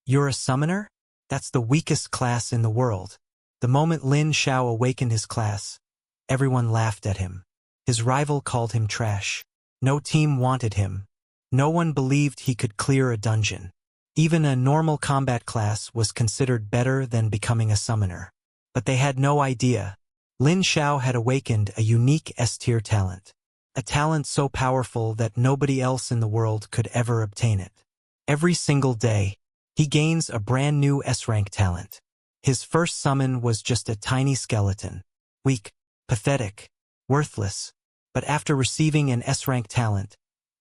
You're a summoner? That's the weakest class in the world. The moment Lin Xiao awakened his class, everyone laughed at him. His rival called him trash. No team wanted him. No one believed he could clear a dungeon. Even a normal combat class was considered better than becoming a summoner. But they had no idea. Lin Xiao had awakened a unique S-tier talent. A talent so powerful that nobody else in the world could ever obtain it. Every single day, he gains a brand new S-rank talent. His first summon was just a tiny skeleton. Weak, pathetic, worthless. But after receiving an S-rank talent,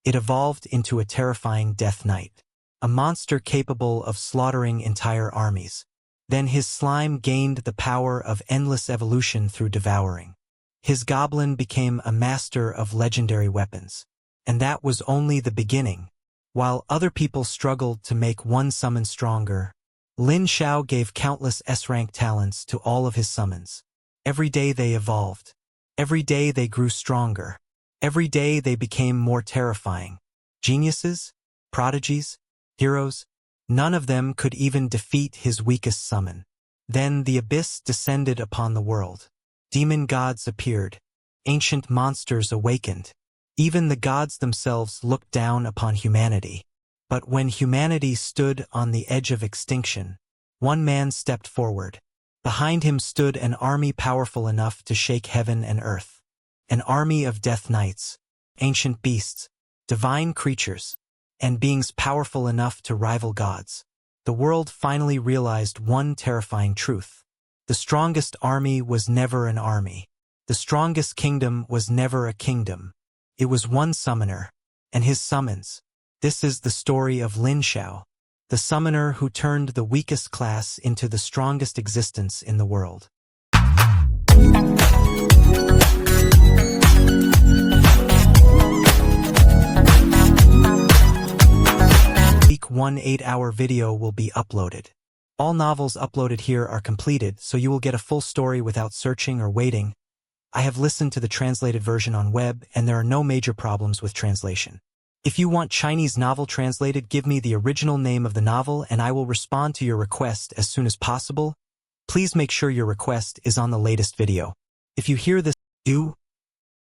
it evolved into a terrifying Death Knight. A monster capable of slaughtering entire armies. Then his slime gained the power of endless evolution through devouring. His goblin became a master of legendary weapons. And that was only the beginning. While other people struggled to make one summon stronger, Lin Xiao gave countless S-rank talents to all of his summons. Every day they evolved. Every day they grew stronger. Every day they became more terrifying. Geniuses, prodigies, heroes, none of them could even defeat his weakest summon. Then the abyss descended upon the world. Demon gods appeared. Ancient monsters awakened. Even the gods themselves looked down upon humanity. But when humanity stood on the edge of extinction, one man stepped forward. Behind him stood an army powerful enough to shake heaven and earth. An army of death knights, ancient beasts, divine creatures, and beings powerful enough to rival gods. The world finally realized one terrifying truth. The strongest army was never an army. The strongest kingdom was never a kingdom. It was one summoner, and his summons. This is the story of Lin Xiao, the summoner who turned the weakest class into the strongest existence in the world. Week 1 8-hour video will be uploaded. All novels uploaded here are completed, so you will get a full story without searching or waiting. I have listened to the translated version on web, and there are no major problems with translation. If you want Chinese novel translated, give me the original name of the novel and I will respond to your request as soon as possible. Please make sure your request is on the latest video. If you hear this "u"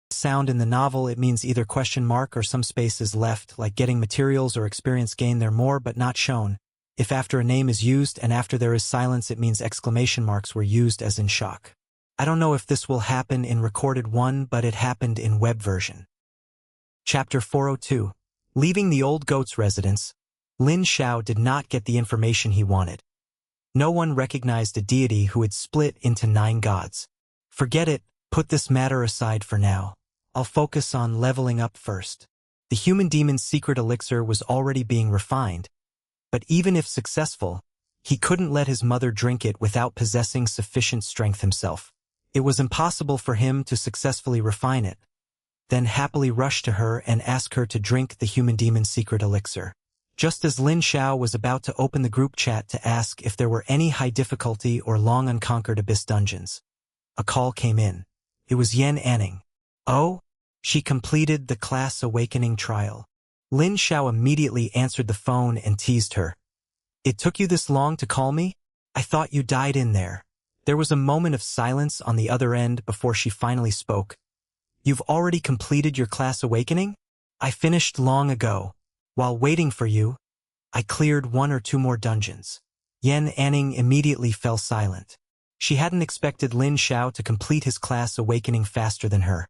sound in the novel, it means either question mark or some space is left, like getting materials or experience gain there more but not shown. If after a name is used and after there is silence, it means exclamation marks were used as in shock. I don't know if this will happen in recorded one, but it happened in web version. Chapter 402. Leaving the old goat's residence, Lin Xiao did not get the information he wanted. No one recognized a deity who had split into 9 gods. Forget it, put this matter aside for now. I'll focus on leveling up first. The human demon's secret elixir was already being refined, but even if successful, he couldn't let his mother drink it without possessing sufficient strength himself. It was impossible for him to successfully refine it, then happily rush to her and ask her to drink the human demon's secret elixir. Just as Lin Xiao was about to open the group chat to ask if there were any high difficulty or long unconquered abyss dungeons, a call came in. It was Yan Anning. Oh? She completed the class awakening trial. Lin Xiao immediately answered the phone and teased her. It took you this long to call me? I thought you died in there. There was a moment of silence on the other end before she finally spoke. You've already completed your class awakening? I finished long ago. While waiting for you, I cleared 1 or 2 more dungeons. Yan Anning immediately fell silent. She hadn't expected Lin Xiao to complete his class awakening faster than her,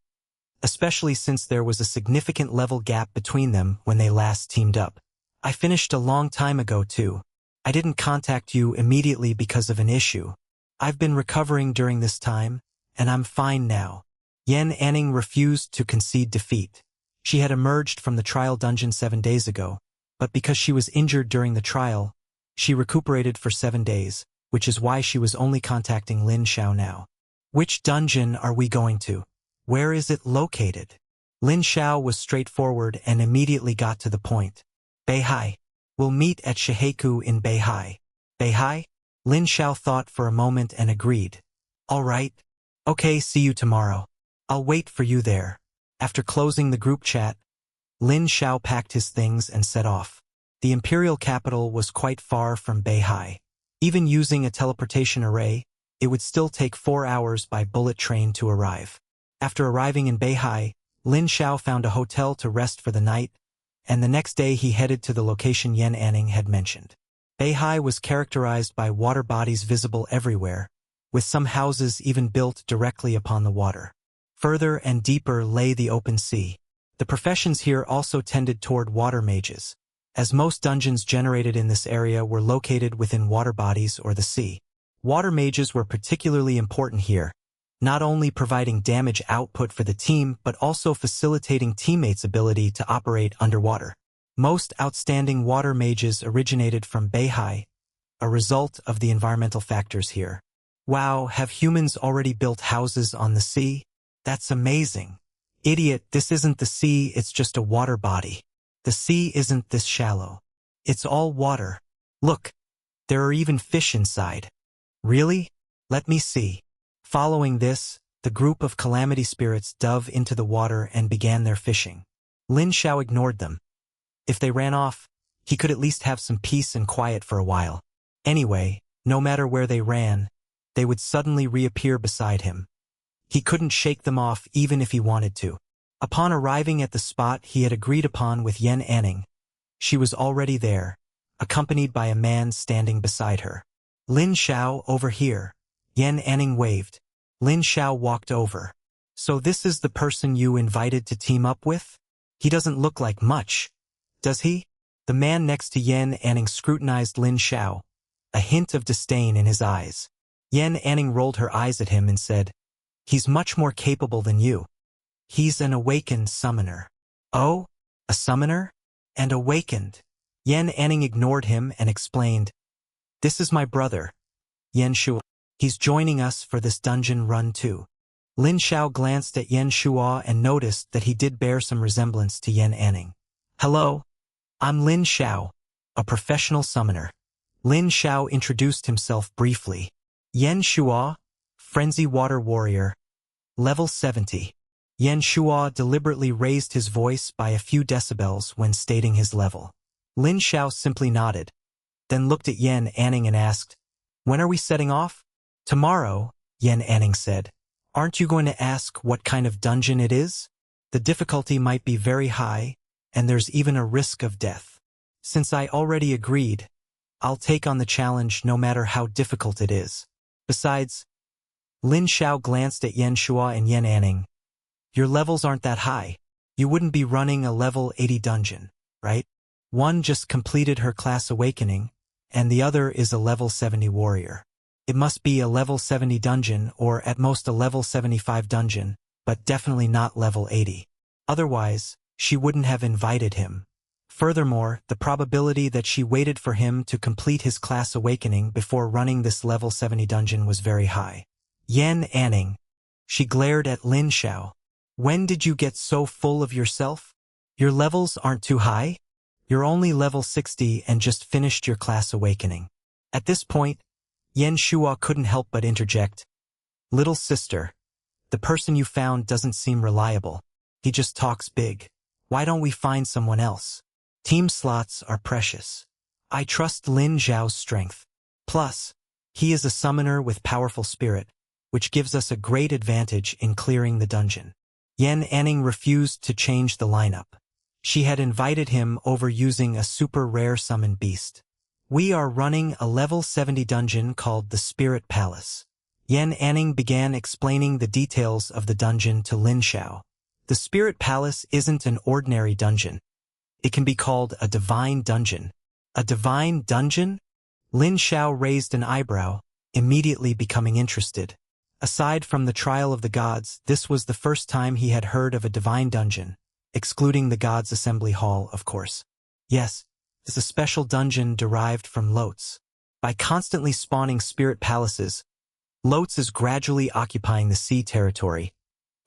especially since there was a significant level gap between them when they last teamed up. I finished a long time ago too. I didn't contact you immediately because of an issue. I've been recovering during this time, and I'm fine now. Yan Anning refused to concede defeat. She had emerged from the trial dungeon 7 days ago, but because she was injured during the trial, she recuperated for 7 days, which is why she was only contacting Lin Xiao now. Which dungeon are we going to? Where is it located? Lin Xiao was straightforward and immediately got to the point. Beihai. We'll meet at Shiheiku in Beihai. Beihai? Lin Xiao thought for a moment and agreed. All right. Okay, see you tomorrow. I'll wait for you there. After closing the group chat, Lin Xiao packed his things and set off. The imperial capital was quite far from Beihai. Even using a teleportation array, it would still take 4 hours by bullet train to arrive. After arriving in Beihai, Lin Xiao found a hotel to rest for the night, and the next day he headed to the location Yan Anning had mentioned. Beihai was characterized by water bodies visible everywhere, with some houses even built directly upon the water. Further and deeper lay the open sea. The professions here also tended toward water mages, as most dungeons generated in this area were located within water bodies or the sea. Water mages were particularly important here, not only providing damage output for the team but also facilitating teammates' ability to operate underwater. Most outstanding water mages originated from Beihai, a result of the environmental factors here. Wow, have humans already built houses on the sea? That's amazing. Idiot, this isn't the sea, it's just a water body. The sea isn't this shallow. It's all water. Look, there are even fish inside. Really? Let me see. Following this, the group of calamity spirits dove into the water and began their fishing. Lin Xiao ignored them. If they ran off, he could at least have some peace and quiet for a while. Anyway, no matter where they ran, they would suddenly reappear beside him. He couldn't shake them off even if he wanted to. Upon arriving at the spot he had agreed upon with Yan Anning, she was already there, accompanied by a man standing beside her. Lin Xiao, over here. Yan Anning waved. Lin Xiao walked over. So this is the person you invited to team up with? He doesn't look like much, does he? The man next to Yan Anning scrutinized Lin Xiao, a hint of disdain in his eyes. Yan Anning rolled her eyes at him and said, "He's much more capable than you. He's an awakened summoner." "Oh? A summoner? And awakened?" Yan Anning ignored him and explained, "This is my brother, Yan Xiao. He's joining us for this dungeon run too." Lin Xiao glanced at Yan Xiao and noticed that he did bear some resemblance to Yan Anning. "Hello, I'm Lin Xiao, a professional summoner." Lin Xiao introduced himself briefly. Yan Xiao, Frenzy Water Warrior, level 70. Yan Xiao deliberately raised his voice by a few decibels when stating his level. Lin Xiao simply nodded, then looked at Yan Anning and asked, "When are we setting off?" "Tomorrow," Yan Anning said. "Aren't you going to ask what kind of dungeon it is? The difficulty might be very high, and there's even a risk of death. Since I already agreed, I'll take on the challenge no matter how difficult it is. Besides," Lin Xiao glanced at Yan Xiao and Yan Anning, "your levels aren't that high. You wouldn't be running a level 80 dungeon, right? One just completed her class awakening, and the other is a level 70 warrior. It must be a level 70 dungeon or at most a level 75 dungeon, but definitely not level 80. Otherwise, she wouldn't have invited him. Furthermore, the probability that she waited for him to complete his class awakening before running this level 70 dungeon was very high." Yan Anning. She glared at Lin Xiao. "When did you get so full of yourself? Your levels aren't too high? You're only level 60 and just finished your class awakening." At this point, Yan Xiao couldn't help but interject. "Little sister, the person you found doesn't seem reliable. He just talks big. Why don't we find someone else? Team slots are precious. I trust Lin Xiao's strength. Plus, he is a summoner with powerful spirit, which gives us a great advantage in clearing the dungeon." Yan Anning refused to change the lineup. She had invited him over using a super rare summon beast. "We are running a level 70 dungeon called the Spirit Palace." Yan Anning began explaining the details of the dungeon to Lin Xiao. The Spirit Palace isn't an ordinary dungeon. It can be called a divine dungeon. A divine dungeon? Lin Xiao raised an eyebrow, immediately becoming interested. Aside from the Trial of the Gods, this was the first time he had heard of a divine dungeon, excluding the Gods' Assembly Hall, of course. Yes, it's a special dungeon derived from Lotes. By constantly spawning spirit palaces, Lotes is gradually occupying the sea territory,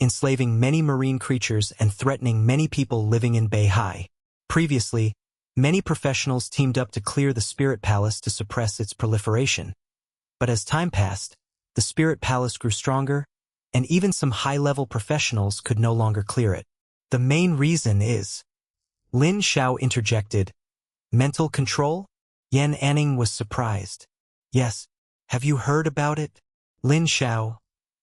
enslaving many marine creatures and threatening many people living in Beihai. Previously, many professionals teamed up to clear the Spirit Palace to suppress its proliferation. But as time passed, the Spirit Palace grew stronger, and even some high-level professionals could no longer clear it. The main reason is, Lin Xiao interjected, Mental control? Yan Anning was surprised. Yes. Have you heard about it? Lin Xiao.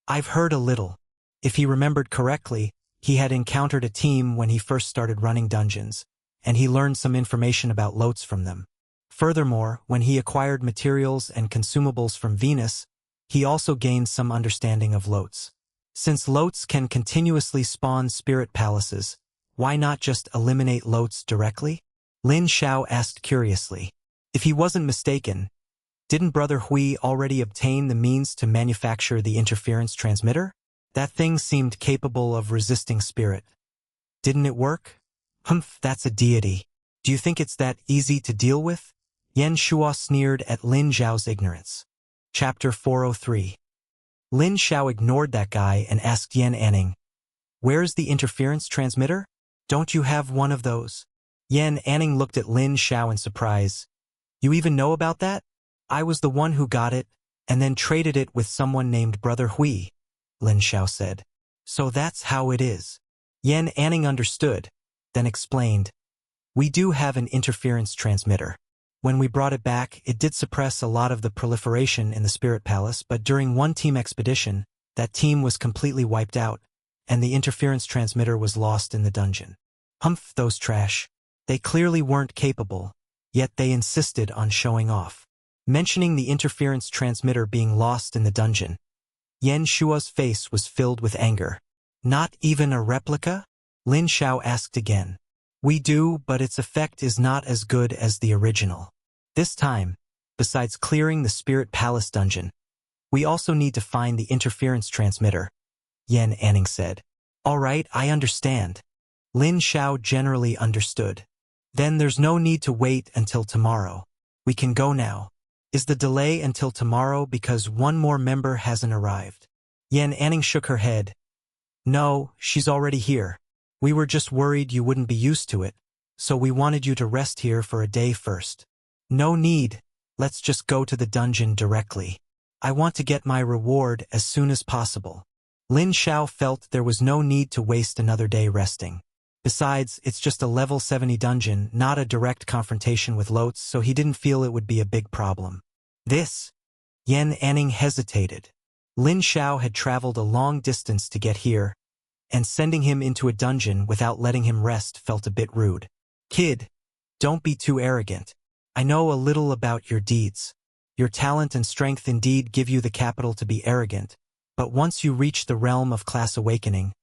I've heard a little. If he remembered correctly, he had encountered a team when he first started running dungeons, and he learned some information about lotes from them. Furthermore, when he acquired materials and consumables from Venus, he also gained some understanding of lotes. Since lotes can continuously spawn spirit palaces, why not just eliminate lotes directly? Lin Xiao asked curiously. If he wasn't mistaken, didn't Brother Hui already obtain the means to manufacture the interference transmitter? That thing seemed capable of resisting spirit. Didn't it work? Humph, that's a deity. Do you think it's that easy to deal with? Yan Shuo sneered at Lin Xiao's ignorance. Chapter 403. Lin Xiao ignored that guy and asked Yan Anning, "Where's the interference transmitter? Don't you have one of those?" Yan Anning looked at Lin Xiao in surprise. "You even know about that? I was the one who got it, and then traded it with someone named Brother Hui," Lin Xiao said. "So that's how it is." Yan Anning understood, then explained, "We do have an interference transmitter. When we brought it back, it did suppress a lot of the proliferation in the Spirit Palace, but during one team expedition, that team was completely wiped out, and the interference transmitter was lost in the dungeon. Humph, those trash. They clearly weren't capable, yet they insisted on showing off." Mentioning the interference transmitter being lost in the dungeon, Yan Shuo's face was filled with anger. "Not even a replica?" Lin Xiao asked again. "We do, but its effect is not as good as the original. This time, besides clearing the Spirit Palace dungeon, we also need to find the interference transmitter," Yan Anning said. "All right, I understand." Lin Xiao generally understood. "Then there's no need to wait until tomorrow. We can go now. Is the delay until tomorrow because one more member hasn't arrived?" Yan Anning shook her head. "No, she's already here. We were just worried you wouldn't be used to it, so we wanted you to rest here for a day first." "No need. Let's just go to the dungeon directly. I want to get my reward as soon as possible." Lin Xiao felt there was no need to waste another day resting. Besides, it's just a level 70 dungeon, not a direct confrontation with lotes, so he didn't feel it would be a big problem. This? Yan Anning hesitated. Lin Xiao had traveled a long distance to get here, and sending him into a dungeon without letting him rest felt a bit rude. "Kid, don't be too arrogant. I know a little about your deeds. Your talent and strength indeed give you the capital to be arrogant, but once you reach the realm of class awakening,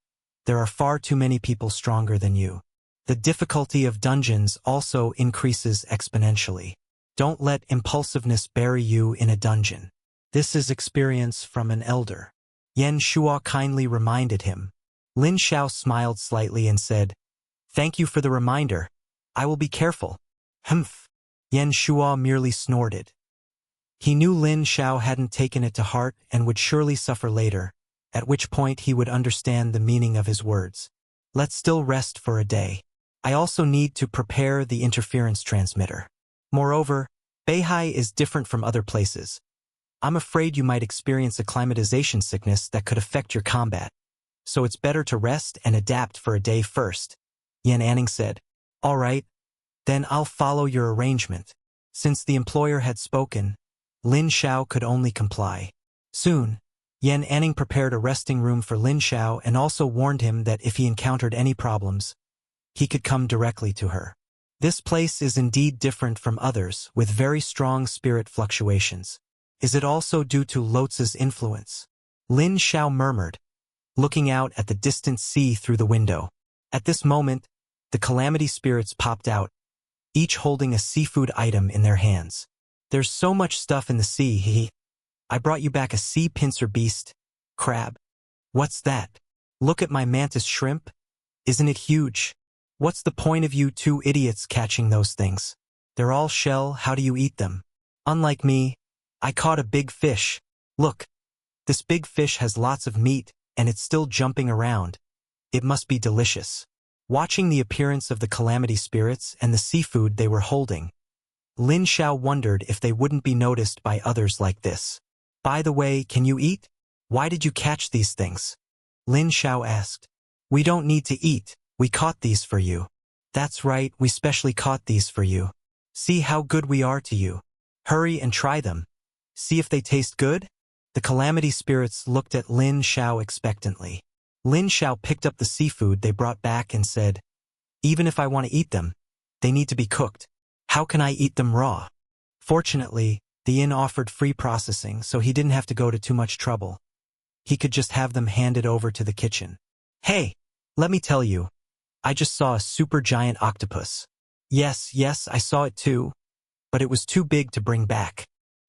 there are far too many people stronger than you. The difficulty of dungeons also increases exponentially. Don't let impulsiveness bury you in a dungeon. This is experience from an elder." Yan Shuo kindly reminded him. Lin Xiao smiled slightly and said, "Thank you for the reminder. I will be careful." "Humph." Yan Shuo merely snorted. He knew Lin Xiao hadn't taken it to heart and would surely suffer later, at which point he would understand the meaning of his words. "Let's still rest for a day. I also need to prepare the interference transmitter. Moreover, Beihai is different from other places. I'm afraid you might experience acclimatization sickness that could affect your combat. So it's better to rest and adapt for a day first," Yan Anning said. "All right, then I'll follow your arrangement." Since the employer had spoken, Lin Xiao could only comply. Soon, Yan Anning prepared a resting room for Lin Xiao and also warned him that if he encountered any problems, he could come directly to her. This place is indeed different from others, with very strong spirit fluctuations. Is it also due to Lotz's influence? Lin Xiao murmured, looking out at the distant sea through the window. At this moment, the calamity spirits popped out, each holding a seafood item in their hands. "There's so much stuff in the sea, he. I brought you back a sea pincer beast, crab. What's that? Look at my mantis shrimp. Isn't it huge? What's the point of you two idiots catching those things? They're all shell, how do you eat them? Unlike me, I caught a big fish. Look, this big fish has lots of meat, and it's still jumping around. It must be delicious." Watching the appearance of the calamity spirits and the seafood they were holding, Lin Xiao wondered if they wouldn't be noticed by others like this. "By the way, can you eat? Why did you catch these things?" Lin Xiao asked. "We don't need to eat, we caught these for you." "That's right, we specially caught these for you. See how good we are to you. Hurry and try them. See if they taste good? The calamity spirits looked at Lin Xiao expectantly. Lin Xiao picked up the seafood they brought back and said, even if I want to eat them, they need to be cooked. How can I eat them raw? Fortunately, the inn offered free processing, so he didn't have to go to too much trouble. He could just have them handed over to the kitchen. Hey, let me tell you, I just saw a super giant octopus. Yes, I saw it too, but it was too big to bring back.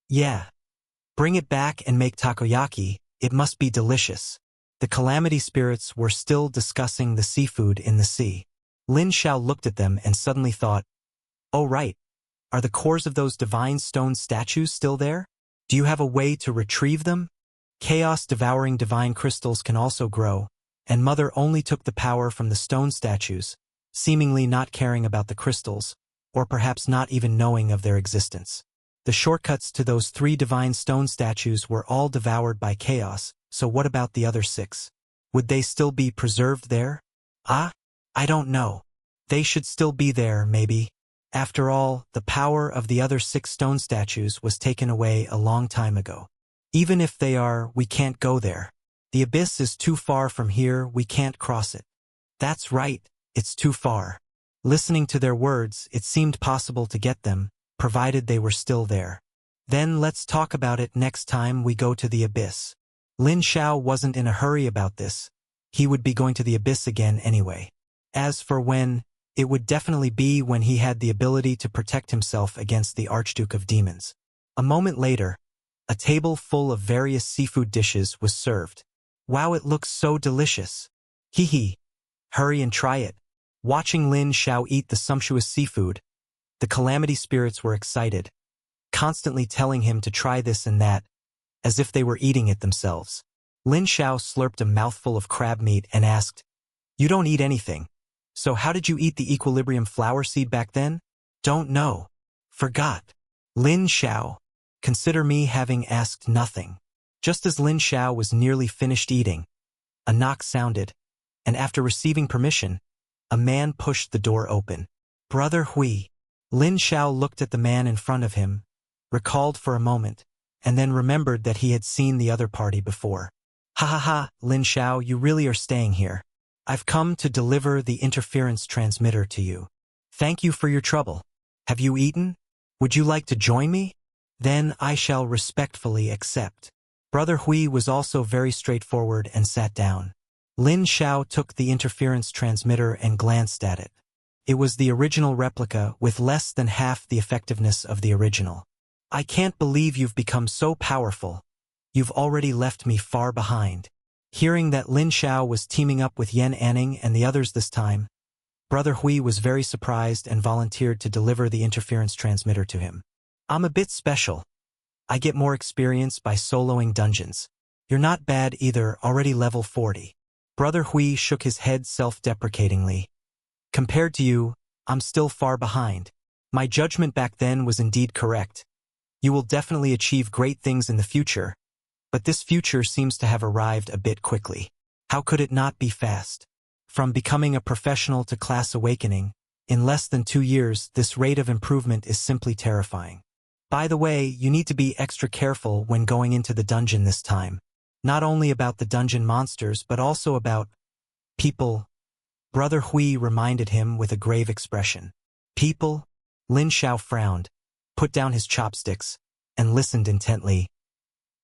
Yeah. Bring it back and make takoyaki, it must be delicious. The calamity spirits were still discussing the seafood in the sea. Lin Xiao looked at them and suddenly thought, oh right, are the cores of those divine stone statues still there? Do you have a way to retrieve them? Chaos-devouring divine crystals can also grow, and Mother only took the power from the stone statues, seemingly not caring about the crystals, or perhaps not even knowing of their existence. The shortcuts to those 3 divine stone statues were all devoured by chaos, so what about the other 6? Would they still be preserved there? I don't know. They should still be there, maybe. After all, the power of the other 6 stone statues was taken away a long time ago. Even if they are, we can't go there. The abyss is too far from here, we can't cross it. That's right, it's too far. Listening to their words, it seemed possible to get them, provided they were still there. Then let's talk about it next time we go to the abyss. Lin Xiao wasn't in a hurry about this. He would be going to the abyss again anyway. As for when, it would definitely be when he had the ability to protect himself against the Archduke of Demons. A moment later, a table full of various seafood dishes was served. Wow, it looks so delicious. Hee. Hurry and try it. Watching Lin Xiao eat the sumptuous seafood, the calamity spirits were excited, constantly telling him to try this and that, as if they were eating it themselves. Lin Xiao slurped a mouthful of crab meat and asked, you don't eat anything. So how did you eat the equilibrium flower seed back then? Don't know. Forgot. Lin Xiao. Consider me having asked nothing. Just as Lin Xiao was nearly finished eating, a knock sounded, and after receiving permission, a man pushed the door open. Brother Hui. Lin Xiao looked at the man in front of him, recalled for a moment, and then remembered that he had seen the other party before. Ha, Lin Xiao, you really are staying here. I've come to deliver the interference transmitter to you. Thank you for your trouble. Have you eaten? Would you like to join me? Then I shall respectfully accept. Brother Hui was also very straightforward and sat down. Lin Xiao took the interference transmitter and glanced at it. It was the original replica with less than half the effectiveness of the original. I can't believe you've become so powerful. You've already left me far behind. Hearing that Lin Xiao was teaming up with Yan Anning and the others this time, Brother Hui was very surprised and volunteered to deliver the interference transmitter to him. I'm a bit special. I get more experience by soloing dungeons. You're not bad either, already level 40. Brother Hui shook his head self-deprecatingly. Compared to you, I'm still far behind. My judgment back then was indeed correct. You will definitely achieve great things in the future, but this future seems to have arrived a bit quickly. How could it not be fast? From becoming a professional to class awakening, in less than 2 years, this rate of improvement is simply terrifying. By the way, you need to be extra careful when going into the dungeon this time. Not only about the dungeon monsters, but also about people. Brother Hui reminded him with a grave expression. People? Lin Xiao frowned, put down his chopsticks, and listened intently.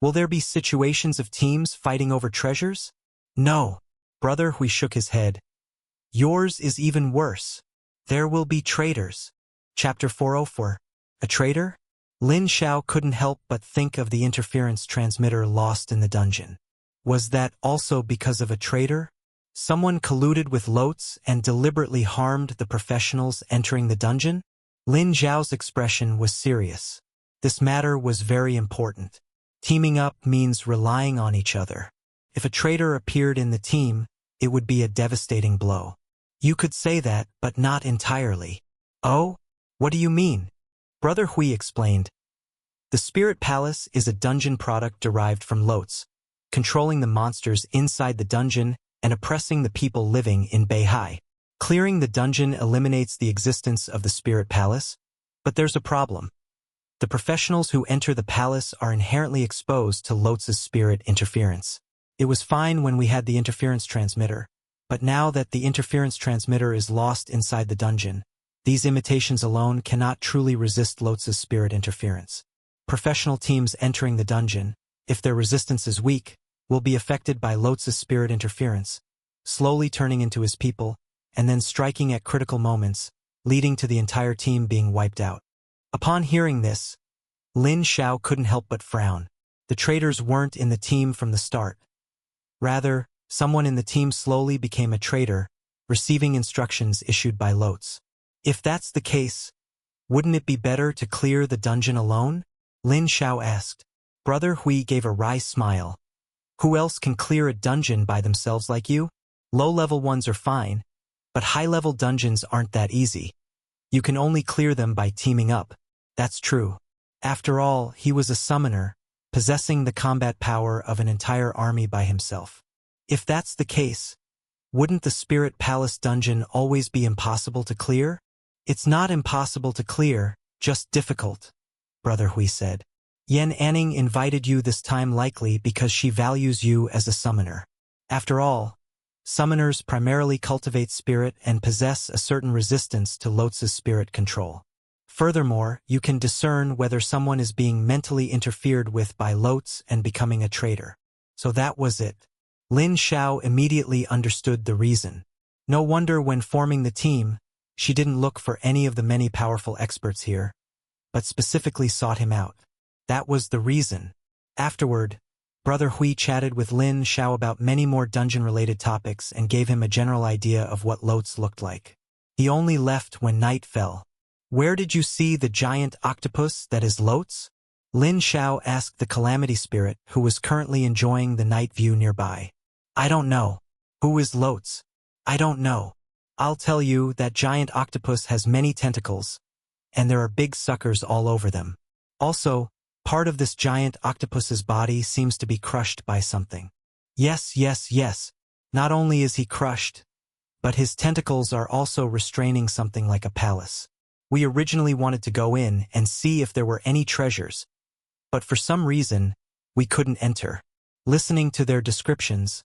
Will there be situations of teams fighting over treasures? No. Brother Hui shook his head. Yours is even worse. There will be traitors. Chapter 404. A traitor? Lin Xiao couldn't help but think of the interference transmitter lost in the dungeon. Was that also because of a traitor? Someone colluded with Lotz and deliberately harmed the professionals entering the dungeon? Lin Xiao's expression was serious. This matter was very important. Teaming up means relying on each other. If a traitor appeared in the team, it would be a devastating blow. You could say that, but not entirely. Oh? What do you mean? Brother Hui explained. The Spirit Palace is a dungeon product derived from Lotz, controlling the monsters inside the dungeon and oppressing the people living in Beihai. Clearing the dungeon eliminates the existence of the Spirit Palace, But there's a problem. The professionals who enter the palace are inherently exposed to Lotz's spirit interference. It was fine when we had the interference transmitter, but now that the interference transmitter is lost inside the dungeon, these imitations alone cannot truly resist Lotz's spirit interference. Professional teams entering the dungeon, if their resistance is weak, will be affected by Lotz's spirit interference, slowly turning into his people, and then striking at critical moments, leading to the entire team being wiped out. Upon hearing this, Lin Xiao couldn't help but frown. The traitors weren't in the team from the start. Rather, someone in the team slowly became a traitor, receiving instructions issued by Lotz. If that's the case, wouldn't it be better to clear the dungeon alone? Lin Xiao asked. Brother Hui gave a wry smile. Who else can clear a dungeon by themselves like you? Low-level ones are fine, but high-level dungeons aren't that easy. You can only clear them by teaming up. That's true. After all, he was a summoner, possessing the combat power of an entire army by himself. If that's the case, wouldn't the Spirit Palace dungeon always be impossible to clear? It's not impossible to clear, just difficult, Brother Hui said. Yan Anning invited you this time likely because she values you as a summoner. After all, summoners primarily cultivate spirit and possess a certain resistance to Lotz's spirit control. Furthermore, you can discern whether someone is being mentally interfered with by Lotz and becoming a traitor. So that was it. Lin Xiao immediately understood the reason. No wonder when forming the team, she didn't look for any of the many powerful experts here, but specifically sought him out. That was the reason. Afterward, Brother Hui chatted with Lin Xiao about many more dungeon-related topics and gave him a general idea of what Lotz looked like. He only left when night fell. Where did you see the giant octopus that is Lotz? Lin Xiao asked the Calamity Spirit, who was currently enjoying the night view nearby. I don't know. Who is Lotz? I don't know. I'll tell you that giant octopus has many tentacles, and there are big suckers all over them. Also, part of this giant octopus's body seems to be crushed by something. Yes. Not only is he crushed, but his tentacles are also restraining something like a palace. We originally wanted to go in and see if there were any treasures, but for some reason, we couldn't enter. Listening to their descriptions,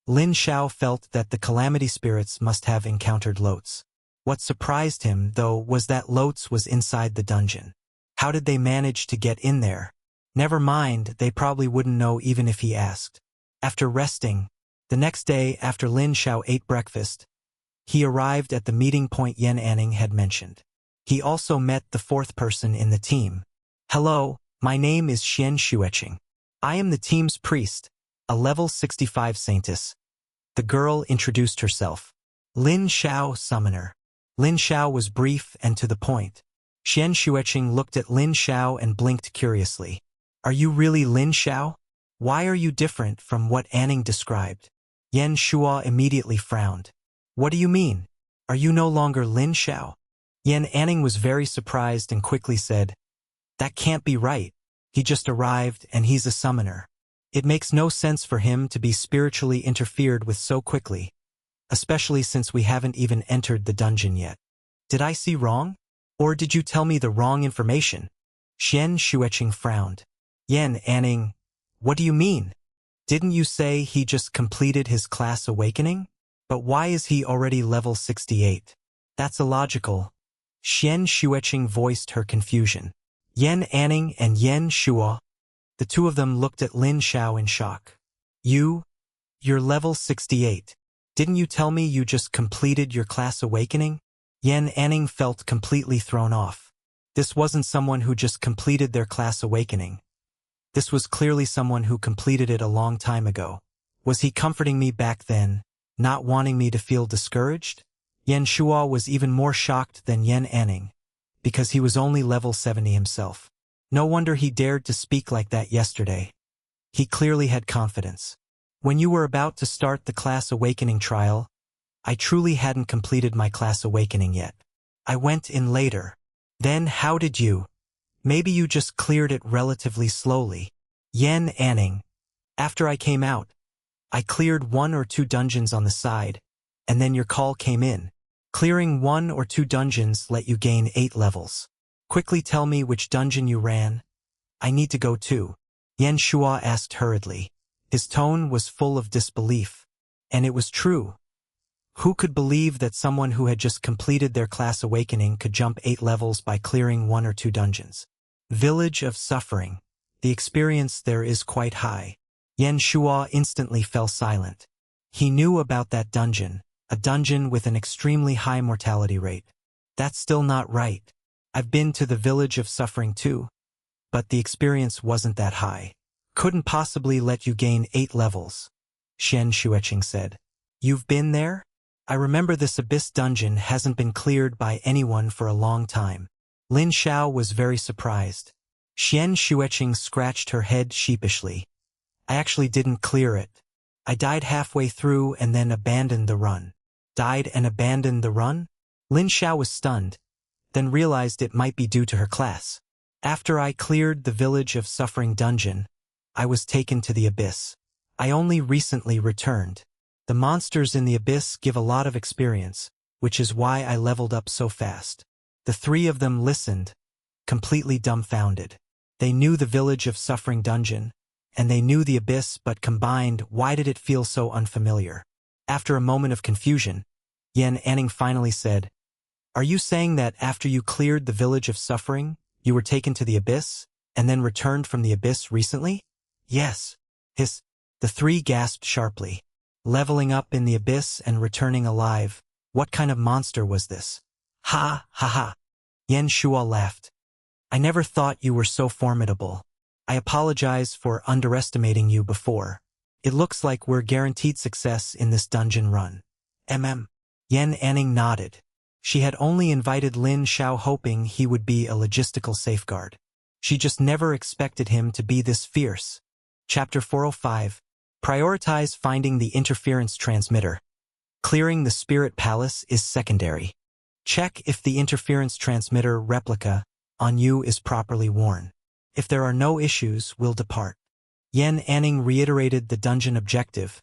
Lin Xiao felt that the Calamity Spirits must have encountered Lotz. What surprised him, though, was that Lotz was inside the dungeon. How did they manage to get in there? Never mind, they probably wouldn't know even if he asked. After resting, the next day after Lin Xiao ate breakfast, he arrived at the meeting point Yan Anning had mentioned. He also met the fourth person in the team. Hello, my name is Xian Xueqing. I am the team's priest, a level 65 saintess. The girl introduced herself. Lin Xiao, summoner. Lin Xiao was brief and to the point. Xian Xueqing looked at Lin Xiao and blinked curiously. Are you really Lin Xiao? Why are you different from what Anning described? Yan Shua immediately frowned. What do you mean? Are you no longer Lin Xiao? Yan Anning was very surprised and quickly said, That can't be right. He just arrived and he's a summoner. It makes no sense for him to be spiritually interfered with so quickly, especially since we haven't even entered the dungeon yet. Did I see wrong? Or did you tell me the wrong information? Xian Xueqing frowned. Yan Anning, what do you mean? Didn't you say he just completed his class awakening? But why is he already level 68? That's illogical. Xian Xueqing voiced her confusion. Yan Anning and Yan Shua, the two of them looked at Lin Xiao in shock. You're level 68. Didn't you tell me you just completed your class awakening? Yan Anning felt completely thrown off. This wasn't someone who just completed their class awakening. This was clearly someone who completed it a long time ago. Was he comforting me back then, not wanting me to feel discouraged? Yan Shua was even more shocked than Yan Anning, because he was only level 70 himself. No wonder he dared to speak like that yesterday. He clearly had confidence. When you were about to start the class awakening trial, I truly hadn't completed my class awakening yet. I went in later. Then how did you? Maybe you just cleared it relatively slowly. Yan Anning. After I came out, I cleared 1 or 2 dungeons on the side, and then your call came in. Clearing 1 or 2 dungeons let you gain 8 levels. Quickly tell me which dungeon you ran. I need to go too. Lin Xiao asked hurriedly. His tone was full of disbelief. And it was true. Who could believe that someone who had just completed their class awakening could jump 8 levels by clearing 1 or 2 dungeons? Village of Suffering. The experience there is quite high. Lin Xiao instantly fell silent. He knew about that dungeon, a dungeon with an extremely high mortality rate. That's still not right. I've been to the Village of Suffering too, but the experience wasn't that high. Couldn't possibly let you gain 8 levels. Shen Xueqing said. You've been there? I remember this abyss dungeon hasn't been cleared by anyone for a long time. Lin Xiao was very surprised. Shen Xueqing scratched her head sheepishly. I actually didn't clear it. I died halfway through and then abandoned the run. Died and abandoned the run? Lin Xiao was stunned, then realized it might be due to her class. After I cleared the Village of Suffering dungeon, I was taken to the abyss. I only recently returned. The monsters in the abyss give a lot of experience, which is why I leveled up so fast. The 3 of them listened, completely dumbfounded. They knew the Village of Suffering dungeon, and they knew the abyss, but combined, why did it feel so unfamiliar? After a moment of confusion, Yan Anning finally said, Are you saying that after you cleared the Village of Suffering, you were taken to the abyss, and then returned from the abyss recently? Yes. Hiss. The 3 gasped sharply. Leveling up in the abyss and returning alive. What kind of monster was this? Ha, ha, ha. Lin Xiao laughed. I never thought you were so formidable. I apologize for underestimating you before. It looks like we're guaranteed success in this dungeon run. Yan Anning nodded. She had only invited Lin Xiao hoping he would be a logistical safeguard. She just never expected him to be this fierce. Chapter 405. Prioritize finding the interference transmitter. Clearing the spirit palace is secondary. Check if the interference transmitter replica on you is properly worn. If there are no issues, we'll depart. Yan Anning reiterated the dungeon objective,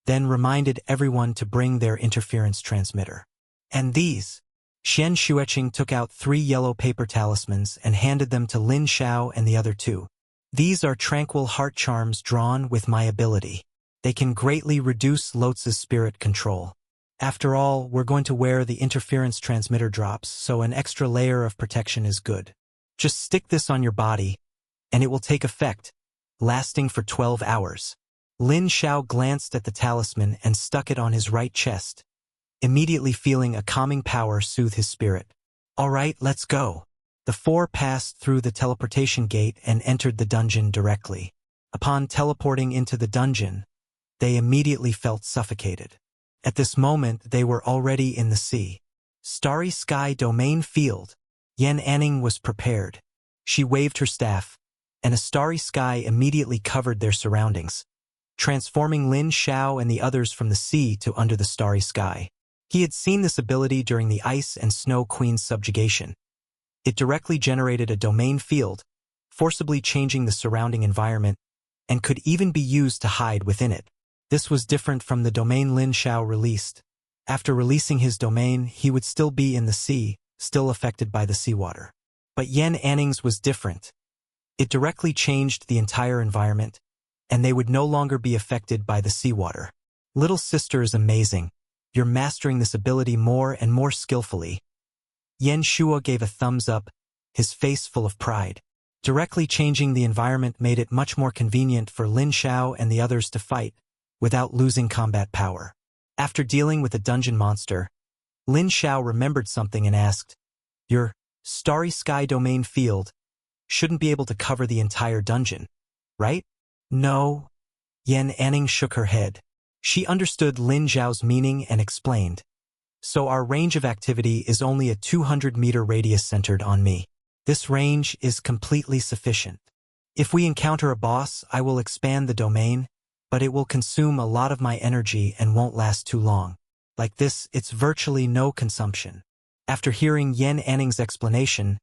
then reminded everyone to bring their interference transmitter. And these. Shen Xueqing took out 3 yellow paper talismans and handed them to Lin Xiao and the other 2. These are tranquil heart charms drawn with my ability. They can greatly reduce Lotz's spirit control. After all, we're going to wear the interference transmitter drops, so an extra layer of protection is good. Just stick this on your body, and it will take effect, lasting for 12 hours. Lin Xiao glanced at the talisman and stuck it on his right chest, immediately feeling a calming power soothe his spirit. All right, let's go. The 4 passed through the teleportation gate and entered the dungeon directly. Upon teleporting into the dungeon, they immediately felt suffocated. At this moment, they were already in the sea. Starry Sky Domain Field. Yan Anning was prepared. She waved her staff, and a starry sky immediately covered their surroundings, transforming Lin Xiao and the others from the sea to under the starry sky. He had seen this ability during the Ice and Snow Queen's subjugation. It directly generated a domain field, forcibly changing the surrounding environment, and could even be used to hide within it. This was different from the domain Lin Xiao released. After releasing his domain, he would still be in the sea, still affected by the seawater. But Yan Anning's was different. It directly changed the entire environment, and they would no longer be affected by the seawater. Little sister is amazing. You're mastering this ability more and more skillfully. Lin Xiao gave a thumbs up, his face full of pride. Directly changing the environment made it much more convenient for Lin Xiao and the others to fight, without losing combat power. After dealing with a dungeon monster, Lin Xiao remembered something and asked, Your starry sky domain field shouldn't be able to cover the entire dungeon, right? No. Yan Anning shook her head. She understood Lin Xiao's meaning and explained. So our range of activity is only a 200-meter radius centered on me. This range is completely sufficient. If we encounter a boss, I will expand the domain, but it will consume a lot of my energy and won't last too long. Like this, it's virtually no consumption. After hearing Yan Anning's explanation,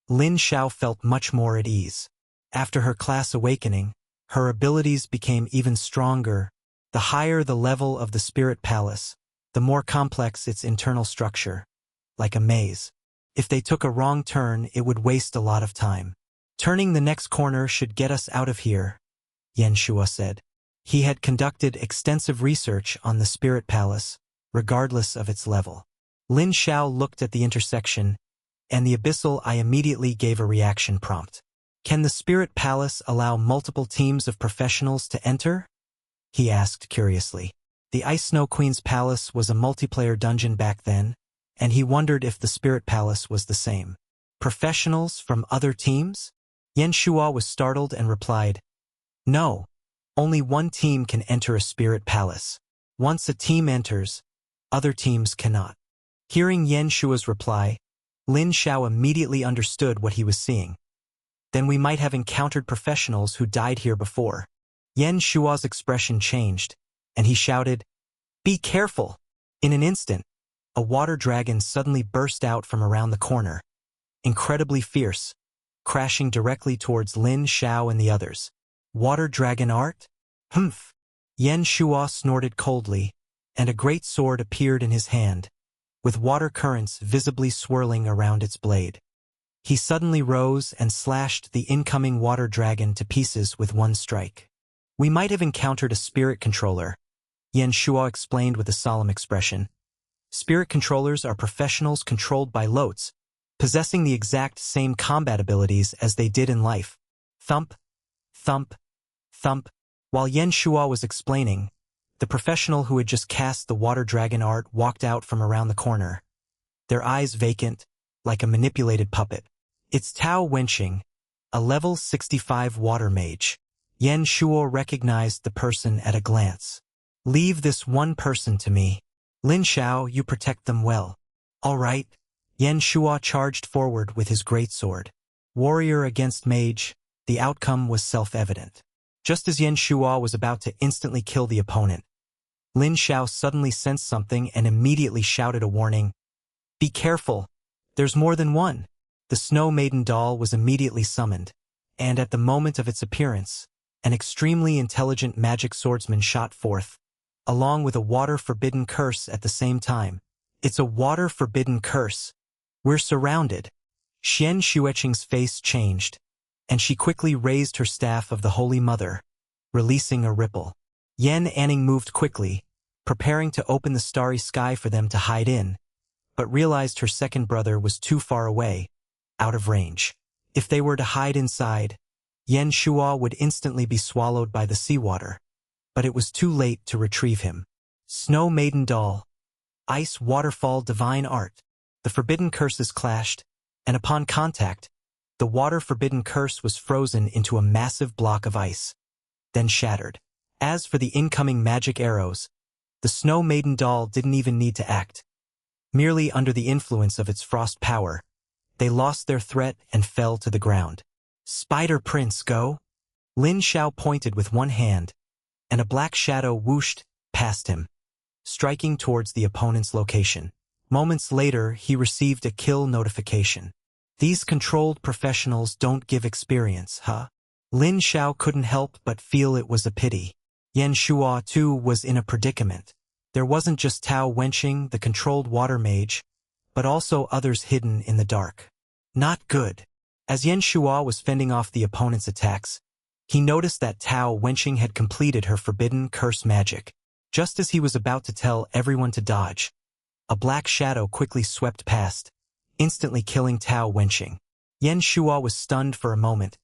Lin Xiao felt much more at ease. After her class awakening, her abilities became even stronger. The higher the level of the spirit palace, the more complex its internal structure, like a maze. If they took a wrong turn, it would waste a lot of time. Turning the next corner should get us out of here, Lin Xiao said. He had conducted extensive research on the Spirit Palace, regardless of its level. Lin Xiao looked at the intersection, and the abyssal eye immediately gave a reaction prompt. Can the Spirit Palace allow multiple teams of professionals to enter? He asked curiously. The Ice Snow Queen's palace was a multiplayer dungeon back then, and he wondered if the Spirit Palace was the same. Professionals from other teams? Lin Xiao was startled and replied, No, only one team can enter a Spirit Palace. Once a team enters, other teams cannot. Hearing Lin Xiao's reply, Lin Xiao immediately understood what he was seeing. Then we might have encountered professionals who died here before. Lin Xiao's expression changed, and he shouted, Be careful! In an instant, a water dragon suddenly burst out from around the corner, incredibly fierce, crashing directly towards Lin Xiao and the others. Water dragon art? Humph! Lin Xiao snorted coldly, and a great sword appeared in his hand, with water currents visibly swirling around its blade. He suddenly rose and slashed the incoming water dragon to pieces with one strike. We might have encountered a spirit controller, Lin Xiao explained with a solemn expression. Spirit controllers are professionals controlled by lotes, possessing the exact same combat abilities as they did in life. Thump, thump, thump. While Lin Xiao was explaining, the professional who had just cast the water dragon art walked out from around the corner, their eyes vacant, like a manipulated puppet. It's Tao Wenqing, a level 65 water mage. Lin Xiao recognized the person at a glance. Leave this one person to me. Lin Xiao, you protect them well. All right. Lin Xiao charged forward with his greatsword. Warrior against mage, the outcome was self-evident. Just as Lin Xiao was about to instantly kill the opponent, Lin Xiao suddenly sensed something and immediately shouted a warning. Be careful! There's more than one! The Snow Maiden doll was immediately summoned, and at the moment of its appearance, an extremely intelligent magic swordsman shot forth, along with a water-forbidden curse at the same time. It's a water-forbidden curse. We're surrounded. Lin Xiao's face changed, and she quickly raised her staff of the Holy Mother, releasing a ripple. Yan Anning moved quickly, preparing to open the starry sky for them to hide in, but realized her second brother was too far away, out of range. If they were to hide inside, Lin Xiao would instantly be swallowed by the seawater, but it was too late to retrieve him. Snow Maiden Doll, Ice Waterfall Divine Art. The forbidden curses clashed, and upon contact, the water-forbidden curse was frozen into a massive block of ice, then shattered. As for the incoming magic arrows, the Snow Maiden doll didn't even need to act. Merely under the influence of its frost power, they lost their threat and fell to the ground. Spider Prince, go! Lin Xiao pointed with one hand, and a black shadow whooshed past him, striking towards the opponent's location. Moments later, he received a kill notification. These controlled professionals don't give experience, huh? Lin Xiao couldn't help but feel it was a pity. Lin Xiao, too, was in a predicament. There wasn't just Tao Wenqing, the controlled water mage, but also others hidden in the dark. Not good. As Lin Xiao was fending off the opponent's attacks, he noticed that Tao Wenqing had completed her forbidden curse magic. Just as he was about to tell everyone to dodge, a black shadow quickly swept past, instantly killing Tao Wenqing. Lin Xiao was stunned for a moment,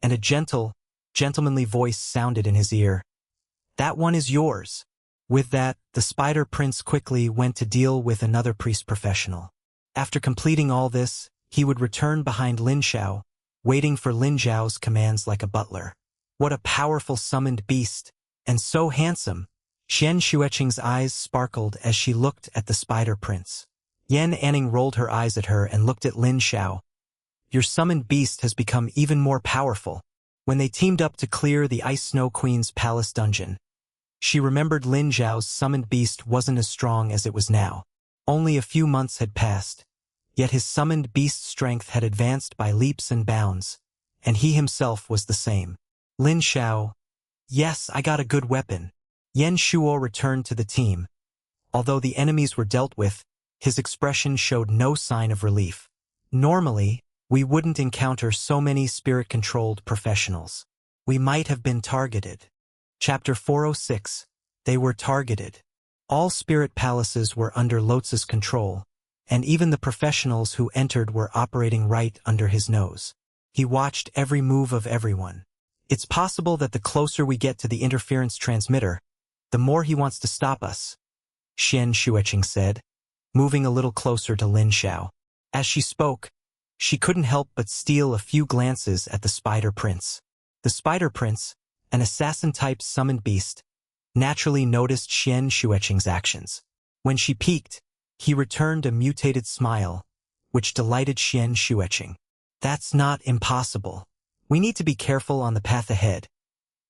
and a gentlemanly voice sounded in his ear. That one is yours. With that, the Spider Prince quickly went to deal with another priest professional. After completing all this, he would return behind Lin Xiao, waiting for Lin Xiao's commands like a butler. What a powerful summoned beast, and so handsome! Lin Xiao's eyes sparkled as she looked at the Spider Prince. Yan Anning rolled her eyes at her and looked at Lin Xiao. Your summoned beast has become even more powerful. When they teamed up to clear the Ice Snow Queen's palace dungeon, she remembered Lin Xiao's summoned beast wasn't as strong as it was now. Only a few months had passed, yet his summoned beast's strength had advanced by leaps and bounds, and he himself was the same. Lin Xiao, yes, I got a good weapon. Lin Xiao returned to the team. Although the enemies were dealt with, his expression showed no sign of relief. Normally, we wouldn't encounter so many spirit-controlled professionals. We might have been targeted. Chapter 406. They were targeted. All spirit palaces were under Lotz's control, and even the professionals who entered were operating right under his nose. He watched every move of everyone. It's possible that the closer we get to the interference transmitter, the more he wants to stop us, Lin Xiao said, moving a little closer to Lin Xiao. As she spoke, she couldn't help but steal a few glances at the Spider Prince. The Spider Prince, an assassin-type summoned beast, naturally noticed Lin Xiao's actions. When she peeked, he returned a mutated smile, which delighted Lin Xiao. That's not impossible. We need to be careful on the path ahead.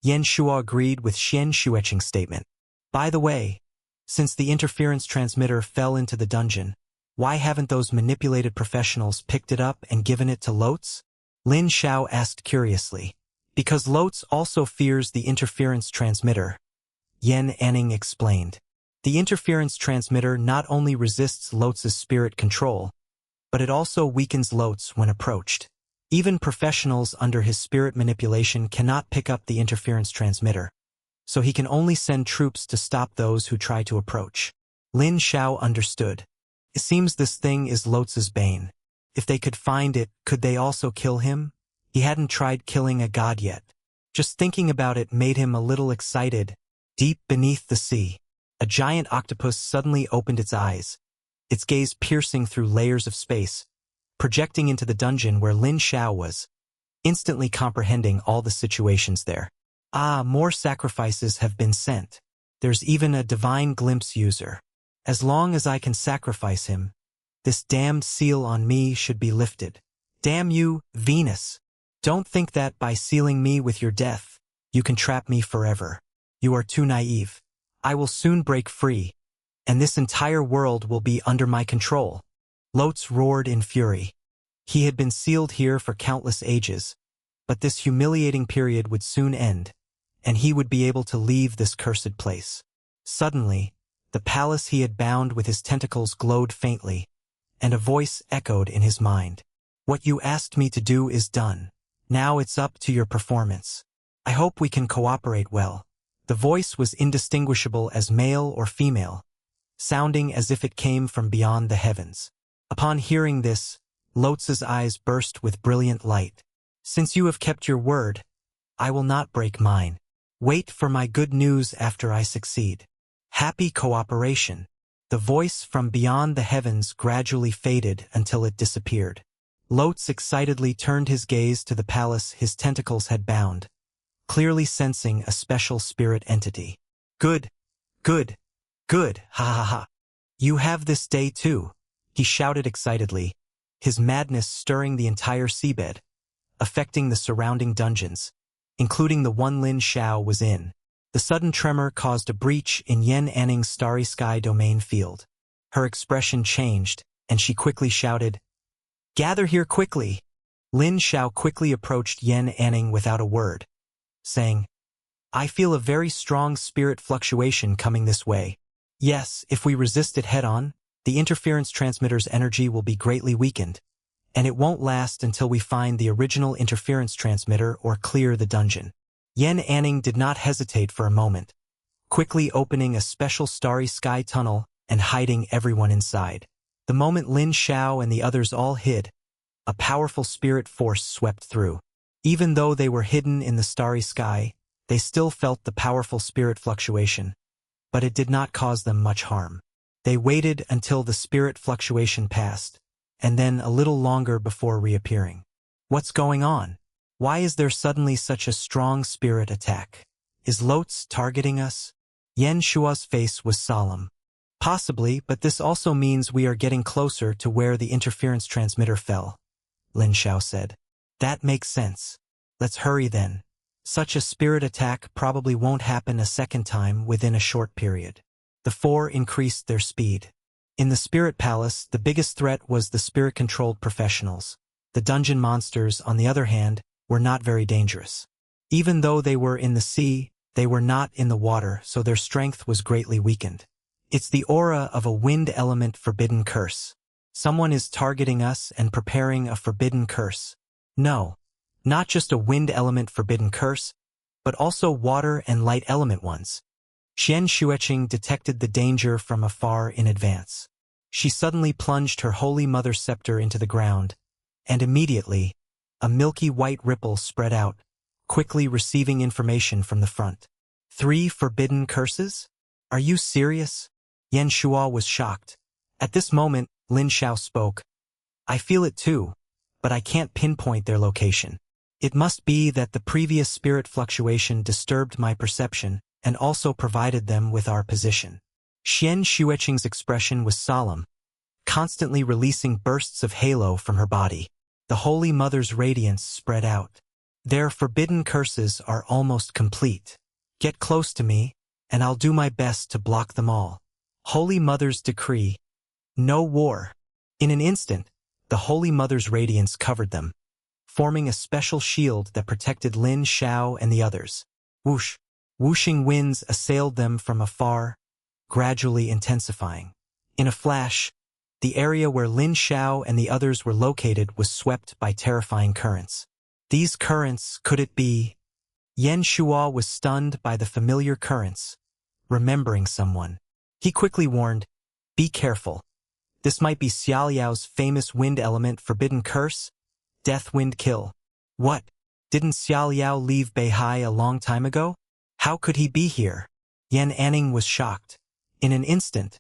Lin Xiao agreed with Lin Xiao's statement. By the way, since the interference transmitter fell into the dungeon, why haven't those manipulated professionals picked it up and given it to Lotz? Lin Xiao asked curiously. Because Lotz also fears the interference transmitter, Yan Anning explained. The interference transmitter not only resists Lotz's spirit control, but it also weakens Lotz when approached. Even professionals under his spirit manipulation cannot pick up the interference transmitter, so he can only send troops to stop those who try to approach. Lin Xiao understood. It seems this thing is Lotz's bane. If they could find it, could they also kill him? He hadn't tried killing a god yet. Just thinking about it made him a little excited. Deep beneath the sea, a giant octopus suddenly opened its eyes, its gaze piercing through layers of space, projecting into the dungeon where Lin Xiao was, instantly comprehending all the situations there. Ah, more sacrifices have been sent. There's even a divine glimpse user. As long as I can sacrifice him, this damned seal on me should be lifted. Damn you, Venus! Don't think that by sealing me with your death, you can trap me forever. You are too naive. I will soon break free, and this entire world will be under my control. Lotz roared in fury. He had been sealed here for countless ages, but this humiliating period would soon end, and he would be able to leave this cursed place. Suddenly, the palace he had bound with his tentacles glowed faintly, and a voice echoed in his mind. What you asked me to do is done. Now it's up to your performance. I hope we can cooperate well. The voice was indistinguishable as male or female, sounding as if it came from beyond the heavens. Upon hearing this, Lotz's eyes burst with brilliant light. Since you have kept your word, I will not break mine. Wait for my good news after I succeed. Happy cooperation. The voice from beyond the heavens gradually faded until it disappeared. Lotz excitedly turned his gaze to the palace his tentacles had bound, clearly sensing a special spirit entity. Good, good, good, ha ha ha. You have this day too, he shouted excitedly, his madness stirring the entire seabed, affecting the surrounding dungeons, including the one Lin Xiao was in. The sudden tremor caused a breach in Yan Anning's starry sky domain field. Her expression changed, and she quickly shouted, "Gather here quickly!" Lin Xiao quickly approached Yan Anning without a word, saying, "I feel a very strong spirit fluctuation coming this way. Yes, if we resist it head-on, the interference transmitter's energy will be greatly weakened, and it won't last until we find the original interference transmitter or clear the dungeon." Yan Anning did not hesitate for a moment, quickly opening a special starry sky tunnel and hiding everyone inside. The moment Lin Xiao and the others all hid, a powerful spirit force swept through. Even though they were hidden in the starry sky, they still felt the powerful spirit fluctuation, but it did not cause them much harm. They waited until the spirit fluctuation passed, and then a little longer before reappearing. What's going on? Why is there suddenly such a strong spirit attack? Is Lotz targeting us? Yan Shua's face was solemn. Possibly, but this also means we are getting closer to where the interference transmitter fell, Lin Xiao said. That makes sense. Let's hurry then. Such a spirit attack probably won't happen a second time within a short period. The four increased their speed. In the spirit palace, the biggest threat was the spirit-controlled professionals. The dungeon monsters, on the other hand, were not very dangerous. Even though they were in the sea, they were not in the water, so their strength was greatly weakened. It's the aura of a wind element forbidden curse. Someone is targeting us and preparing a forbidden curse. No, not just a wind element forbidden curse, but also water and light element ones. Xian Xueqing detected the danger from afar in advance. She suddenly plunged her Holy Mother's scepter into the ground, and immediately, a milky white ripple spread out, quickly receiving information from the front. 3 forbidden curses? Are you serious? Yan Shuo was shocked. At this moment, Lin Xiao spoke. I feel it too, but I can't pinpoint their location. It must be that the previous spirit fluctuation disturbed my perception and also provided them with our position. Xian Xueqing's expression was solemn, constantly releasing bursts of halo from her body. The Holy Mother's radiance spread out. Their forbidden curses are almost complete. Get close to me, and I'll do my best to block them all. Holy Mother's decree. No war. In an instant, the Holy Mother's radiance covered them, forming a special shield that protected Lin Xiao and the others. Whoosh! Whooshing winds assailed them from afar, gradually intensifying. In a flash, the area where Lin Xiao and the others were located was swept by terrifying currents. These currents, could it be? Yan Shuo was stunned by the familiar currents, remembering someone. He quickly warned, be careful. This might be Xiaoliao's famous wind element forbidden curse, Death Wind Kill. What? Didn't Xiaoliao leave Beihai a long time ago? How could he be here? Yan Anning was shocked. In an instant,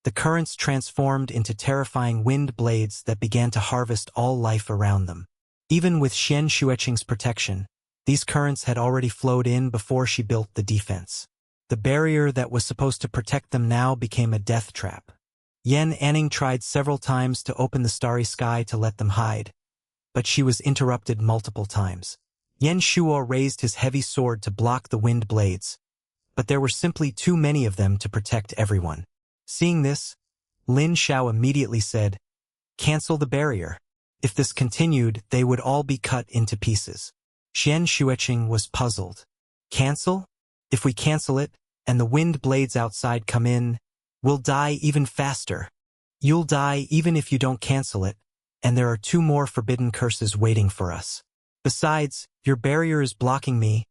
the currents transformed into terrifying wind blades that began to harvest all life around them. Even with Xian Xueqing's protection, these currents had already flowed in before she built the defense. The barrier that was supposed to protect them now became a death trap. Yan Anning tried several times to open the starry sky to let them hide, but she was interrupted multiple times. Yan Shuo raised his heavy sword to block the wind blades, but there were simply too many of them to protect everyone. Seeing this, Lin Xiao immediately said, cancel the barrier. If this continued, they would all be cut into pieces. Xian Xueqing was puzzled. Cancel? If we cancel it, and the wind blades outside come in, we'll die even faster. You'll die even if you don't cancel it, and there are 2 more forbidden curses waiting for us. Besides, your barrier is blocking me,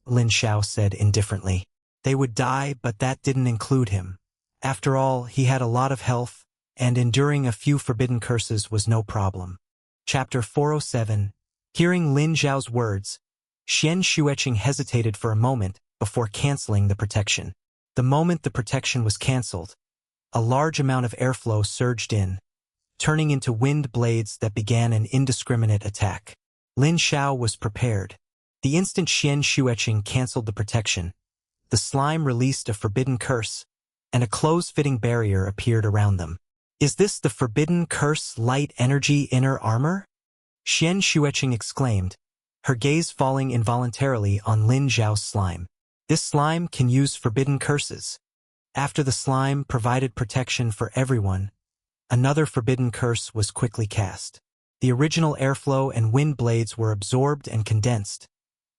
Lin Xiao said indifferently. They would die, but that didn't include him. After all, he had a lot of health, and enduring a few forbidden curses was no problem. Chapter 407. Hearing Lin Xiao's words, Xian Xueqing hesitated for a moment before canceling the protection. The moment the protection was cancelled, a large amount of airflow surged in, turning into wind blades that began an indiscriminate attack. Lin Xiao was prepared. The instant Xian Xueqing cancelled the protection, the slime released a forbidden curse, and a close-fitting barrier appeared around them. Is this the forbidden curse light energy inner armor? Xian Xueqing exclaimed, her gaze falling involuntarily on Lin Xiao's slime. This slime can use forbidden curses. After the slime provided protection for everyone, another forbidden curse was quickly cast. The original airflow and wind blades were absorbed and condensed,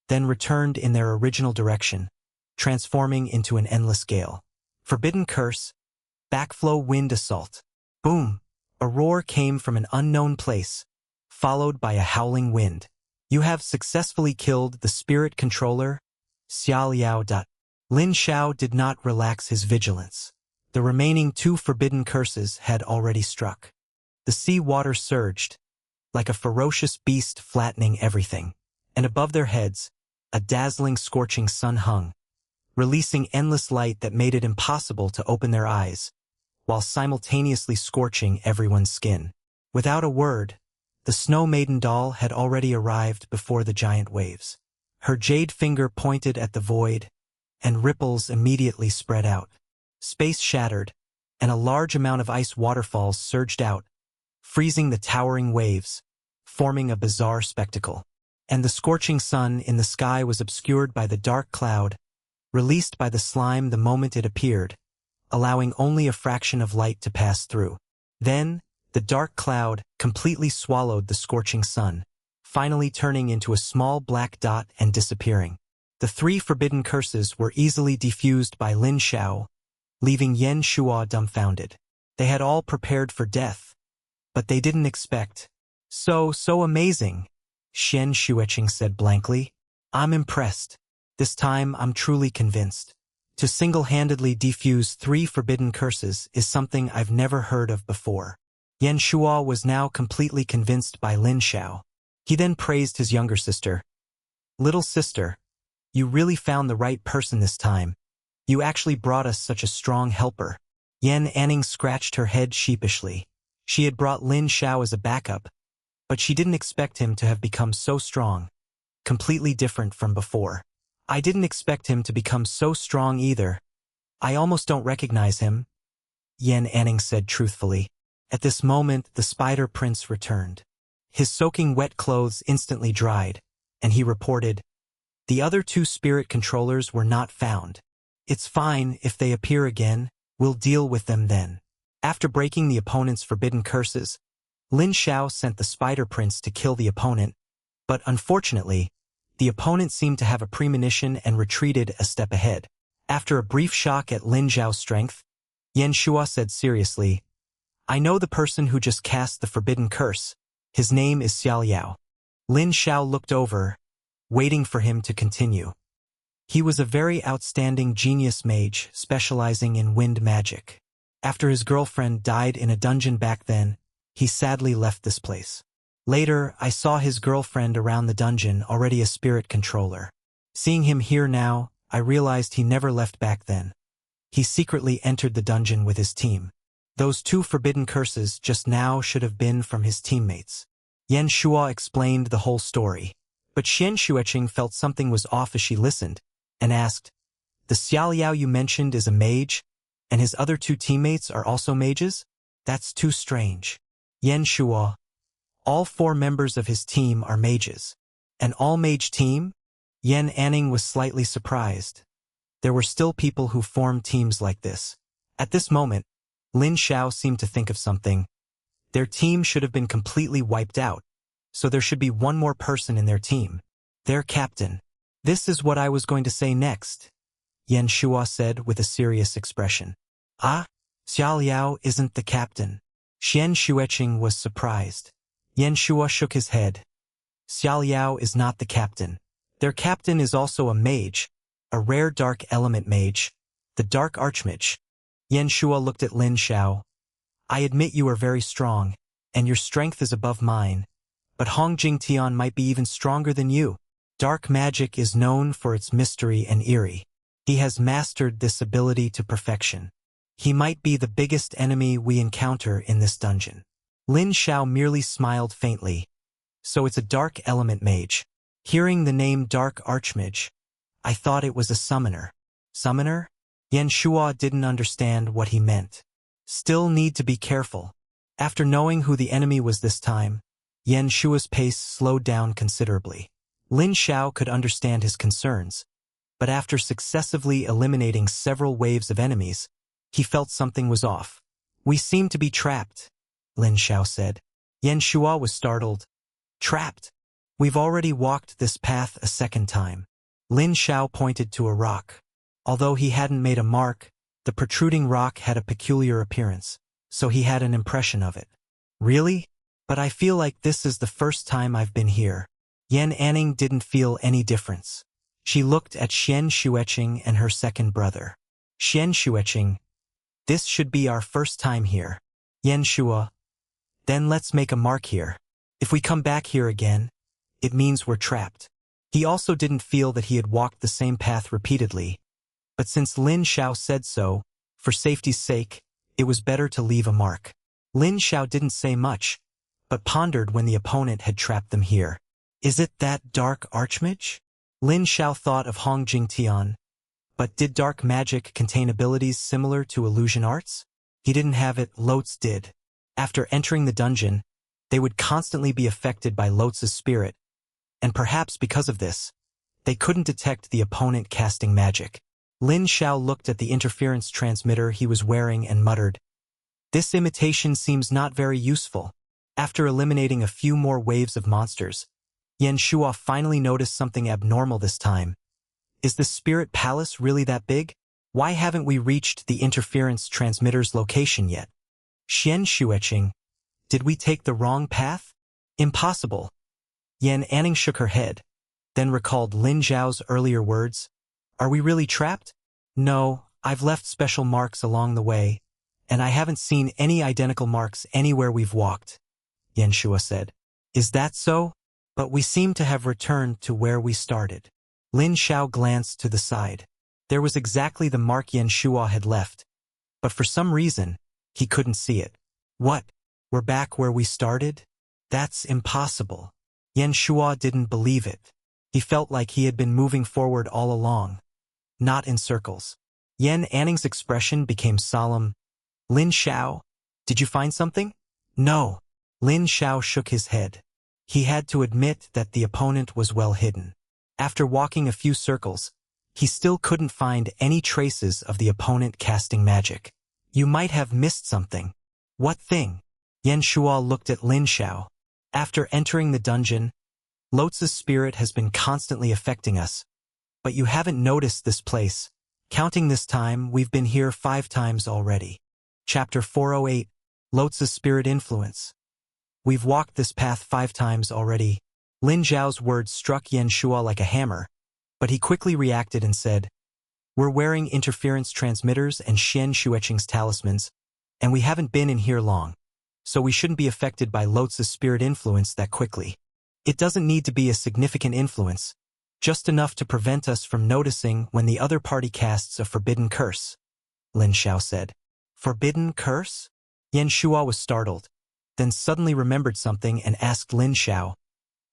then returned in their original direction, transforming into an endless gale. Forbidden curse, backflow wind assault. Boom! A roar came from an unknown place, followed by a howling wind. You have successfully killed the spirit controller, Xiaoliao. Lin Xiao did not relax his vigilance. The remaining 2 forbidden curses had already struck. The sea water surged, like a ferocious beast flattening everything, and above their heads, a dazzling scorching sun hung, releasing endless light that made it impossible to open their eyes, while simultaneously scorching everyone's skin. Without a word, the Snow Maiden doll had already arrived before the giant waves. Her jade finger pointed at the void, and ripples immediately spread out. Space shattered, and a large amount of ice waterfalls surged out, freezing the towering waves, forming a bizarre spectacle. And the scorching sun in the sky was obscured by the dark cloud, released by the slime the moment it appeared, allowing only a fraction of light to pass through. Then, the dark cloud completely swallowed the scorching sun, finally turning into a small black dot and disappearing. The 3 forbidden curses were easily defused by Lin Xiao, leaving Yan Shuo dumbfounded. They had all prepared for death, but they didn't expect. So amazing, Xian Shuiqing said blankly. I'm impressed. This time I'm truly convinced. To single-handedly defuse 3 forbidden curses is something I've never heard of before. Yan Shuo was now completely convinced by Lin Xiao. He then praised his younger sister. Little sister, you really found the right person this time. You actually brought us such a strong helper. Yan Anning scratched her head sheepishly. She had brought Lin Xiao as a backup, but she didn't expect him to have become so strong, completely different from before. I didn't expect him to become so strong either. I almost don't recognize him, Yan Anning said truthfully. At this moment, the Spider Prince returned. His soaking wet clothes instantly dried, and he reported, the other 2 spirit controllers were not found. It's fine if they appear again, we'll deal with them then. After breaking the opponent's forbidden curses, Lin Xiao sent the Spider Prince to kill the opponent, but unfortunately, the opponent seemed to have a premonition and retreated a step ahead. After a brief shock at Lin Xiao's strength, Yan Shuo said seriously, I know the person who just cast the forbidden curse. His name is Xiao Yao. Lin Xiao looked over, waiting for him to continue. He was a very outstanding genius mage specializing in wind magic. After his girlfriend died in a dungeon back then, he sadly left this place. Later, I saw his girlfriend around the dungeon, already a spirit controller. Seeing him here now, I realized he never left back then. He secretly entered the dungeon with his team. Those 2 forbidden curses just now should have been from his teammates. Yan Shuo explained the whole story, but Xian Shuiqing felt something was off as she listened, and asked, the Xiao Yao you mentioned is a mage, and his other 2 teammates are also mages? That's too strange. Yan Shuo, all 4 members of his team are mages. An all-mage team? Yan Anning was slightly surprised. There were still people who formed teams like this. At this moment, Lin Xiao seemed to think of something. Their team should have been completely wiped out, so there should be one more person in their team. Their captain. This is what I was going to say next, Yan Shuo said with a serious expression. Ah, Xiao Yao isn't the captain. Xian Shuiqing was surprised. Yan Shuo shook his head. Xiao Yao is not the captain. Their captain is also a mage, a rare dark element mage, the Dark Archmage. Yan Shuo looked at Lin Xiao. I admit you are very strong, and your strength is above mine, but Hong Jingtian might be even stronger than you. Dark magic is known for its mystery and eerie. He has mastered this ability to perfection. He might be the biggest enemy we encounter in this dungeon. Lin Xiao merely smiled faintly. So it's a dark element mage. Hearing the name Dark Archmage, I thought it was a summoner. Summoner? Yan Shuo didn't understand what he meant. Still need to be careful. After knowing who the enemy was this time, Yan Shuo's pace slowed down considerably. Lin Xiao could understand his concerns, but after successively eliminating several waves of enemies, he felt something was off. We seem to be trapped, Lin Xiao said. Yan Shuo was startled. Trapped? We've already walked this path a second time. Lin Xiao pointed to a rock. Although he hadn't made a mark, the protruding rock had a peculiar appearance, so he had an impression of it. Really? But I feel like this is the first time I've been here. Yan Anning didn't feel any difference. She looked at Xian Shuiqing and her second brother. Xian Shuiqing, this should be our first time here. Yan Shuo, then let's make a mark here. If we come back here again, it means we're trapped. He also didn't feel that he had walked the same path repeatedly, but since Lin Xiao said so, for safety's sake, it was better to leave a mark. Lin Xiao didn't say much, but pondered when the opponent had trapped them here. Is it that Dark Archmage? Lin Xiao thought of Hong Jingtian, but did dark magic contain abilities similar to illusion arts? He didn't have it, Lotz did. After entering the dungeon, they would constantly be affected by Lotz's spirit, and perhaps because of this, they couldn't detect the opponent casting magic. Lin Xiao looked at the interference transmitter he was wearing and muttered, this imitation seems not very useful. After eliminating a few more waves of monsters, Yan Shuo finally noticed something abnormal this time. Is the spirit palace really that big? Why haven't we reached the interference transmitter's location yet? Xian Shuiqing, Did we take the wrong path? Impossible. Yan Anning shook her head, then recalled Lin Xiao's earlier words. Are we really trapped? No, I've left special marks along the way, and I haven't seen any identical marks anywhere we've walked, Yan Shua said. Is that so? But we seem to have returned to where we started. Lin Xiao glanced to the side. There was exactly the mark Yan Shua had left, but for some reason, he couldn't see it. What? We're back where we started? That's impossible. Yan Shua didn't believe it. He felt like he had been moving forward all along, not in circles. Yan Anning's expression became solemn. Lin Xiao, did you find something? No. Lin Xiao shook his head. He had to admit that the opponent was well hidden. After walking a few circles, he still couldn't find any traces of the opponent casting magic. You might have missed something. What thing? Yan Shua looked at Lin Xiao. After entering the dungeon, Lotz's spirit has been constantly affecting us. But you haven't noticed this place. Counting this time, we've been here 5 times already. Chapter 408, Lotz's Spirit Influence. We've walked this path 5 times already. Lin Xiao's words struck Yan Shua like a hammer, but he quickly reacted and said, We're wearing interference transmitters and Xian Shueqing's talismans, and we haven't been in here long, so we shouldn't be affected by Lotz's spirit influence that quickly. It doesn't need to be a significant influence, just enough to prevent us from noticing when the other party casts a forbidden curse, Lin Xiao said. Forbidden curse? Yan Shua was startled, then suddenly remembered something and asked Lin Xiao,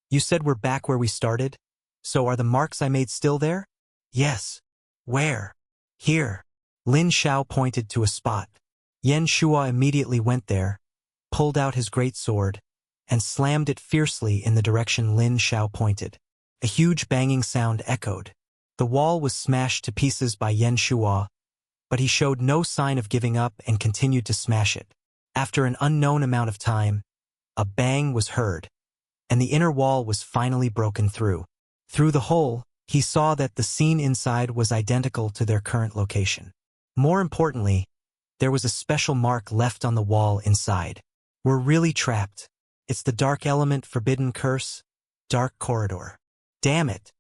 You said we're back where we started? So are the marks I made still there? Yes. Where? Here. Lin Xiao pointed to a spot. Yan Shua immediately went there, pulled out his great sword, and slammed it fiercely in the direction Lin Xiao pointed. A huge banging sound echoed. The wall was smashed to pieces by Yan Shua, but he showed no sign of giving up and continued to smash it. After an unknown amount of time, a bang was heard, and the inner wall was finally broken through. Through the hole, he saw that the scene inside was identical to their current location. More importantly, there was a special mark left on the wall inside. We're really trapped. It's the dark element forbidden curse, dark corridor. Damn it!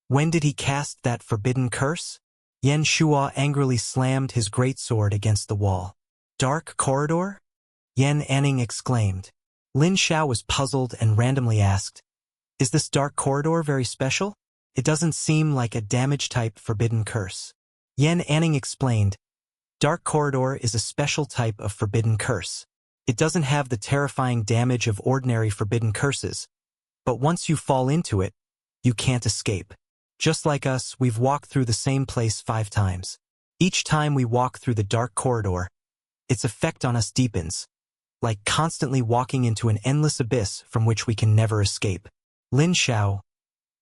When did he cast that forbidden curse? Yan Shua angrily slammed his great sword against the wall. Dark corridor? Yan Anning exclaimed. Lin Xiao was puzzled and randomly asked, Is this dark corridor very special? It doesn't seem like a damage-type forbidden curse. Yan Anning explained, Dark corridor is a special type of forbidden curse. It doesn't have the terrifying damage of ordinary forbidden curses, but once you fall into it, you can't escape. Just like us, we've walked through the same place 5 times. Each time we walk through the dark corridor, its effect on us deepens, like constantly walking into an endless abyss from which we can never escape. Lin Xiao,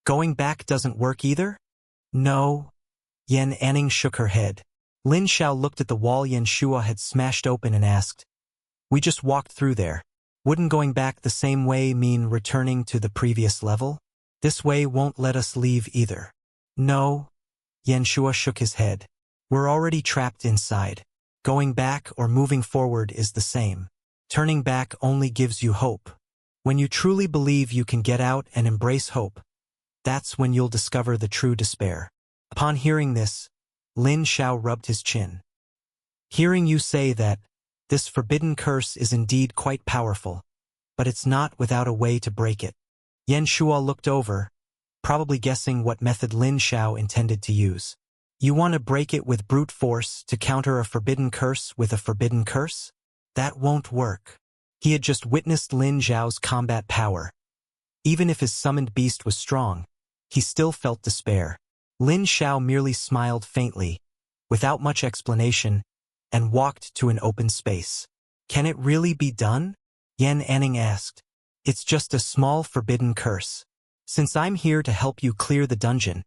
going back doesn't work either? No. Yan Anning shook her head. Lin Xiao looked at the wall Yan Shua had smashed open and asked, We just walked through there. Wouldn't going back the same way mean returning to the previous level? This way won't let us leave either. No. Yan Shua shook his head. We're already trapped inside. Going back or moving forward is the same. Turning back only gives you hope. When you truly believe you can get out and embrace hope, that's when you'll discover the true despair. Upon hearing this, Lin Xiao rubbed his chin. Hearing you say that, this forbidden curse is indeed quite powerful, but it's not without a way to break it. Yan Shua looked over, probably guessing what method Lin Xiao intended to use. You want to break it with brute force to counter a forbidden curse with a forbidden curse? That won't work. He had just witnessed Lin Xiao's combat power. Even if his summoned beast was strong, he still felt despair. Lin Xiao merely smiled faintly, without much explanation, and walked to an open space. Can it really be done? Yan Anning asked. It's just a small forbidden curse. Since I'm here to help you clear the dungeon,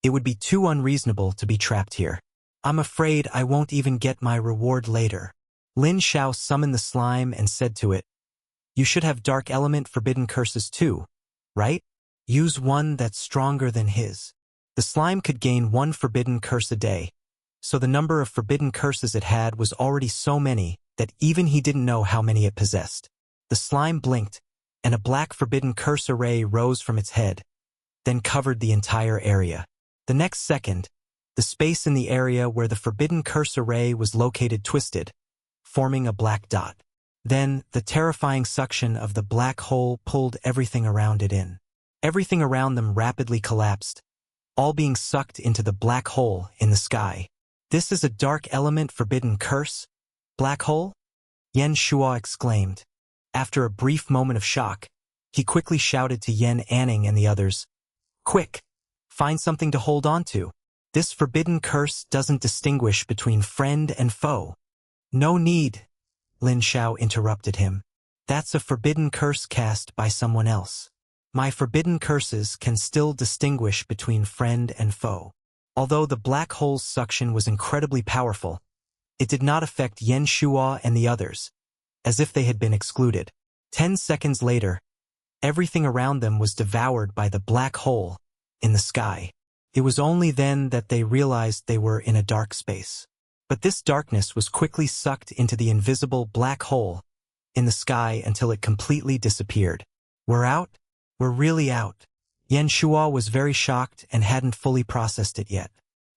it would be too unreasonable to be trapped here. I'm afraid I won't even get my reward later. Lin Xiao summoned the slime and said to it, You should have dark element forbidden curses too, right? Use one that's stronger than his. The slime could gain 1 forbidden curse a day, so the number of forbidden curses it had was already so many that even he didn't know how many it possessed. The slime blinked, and a black forbidden curse array rose from its head, then covered the entire area. The next second, the space in the area where the forbidden curse array was located twisted, forming a black dot. Then, the terrifying suction of the black hole pulled everything around it in. Everything around them rapidly collapsed, all being sucked into the black hole in the sky. This is a dark element forbidden curse? Black hole? Lin Xiao exclaimed. After a brief moment of shock, he quickly shouted to Yan Anning and the others, "Quick! Find something to hold on to. This forbidden curse doesn't distinguish between friend and foe." "No need," Lin Xiao interrupted him. "That's a forbidden curse cast by someone else. My forbidden curses can still distinguish between friend and foe." Although the black hole's suction was incredibly powerful, it did not affect Lin Xiao and the others, as if they had been excluded. 10 seconds later, everything around them was devoured by the black hole in the sky. It was only then that they realized they were in a dark space. But this darkness was quickly sucked into the invisible black hole in the sky until it completely disappeared. "We're out? We're really out." Lin Xiao was very shocked and hadn't fully processed it yet.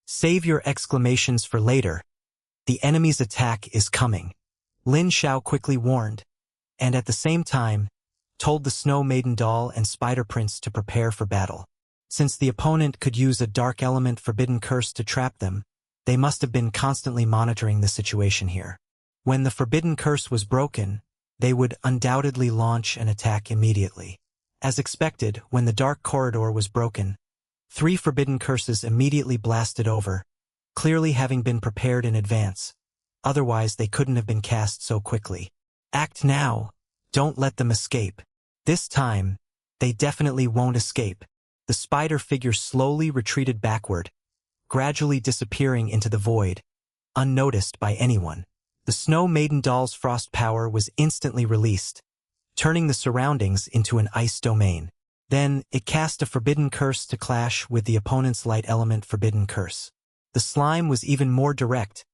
"Save your exclamations for later. The enemy's attack is coming," Lin Xiao quickly warned, and at the same time, told the Snow Maiden doll and Spider Prince to prepare for battle. Since the opponent could use a dark element forbidden curse to trap them, they must have been constantly monitoring the situation here. When the forbidden curse was broken, they would undoubtedly launch an attack immediately. As expected, when the dark corridor was broken, 3 forbidden curses immediately blasted over, clearly having been prepared in advance. Otherwise, they couldn't have been cast so quickly. "Act now. Don't let them escape." This time, they definitely won't escape. The spider figure slowly retreated backward, gradually disappearing into the void, unnoticed by anyone. The Snow Maiden doll's frost power was instantly released, turning the surroundings into an ice domain. Then, it cast a forbidden curse to clash with the opponent's light element forbidden curse. The slime was even more direct,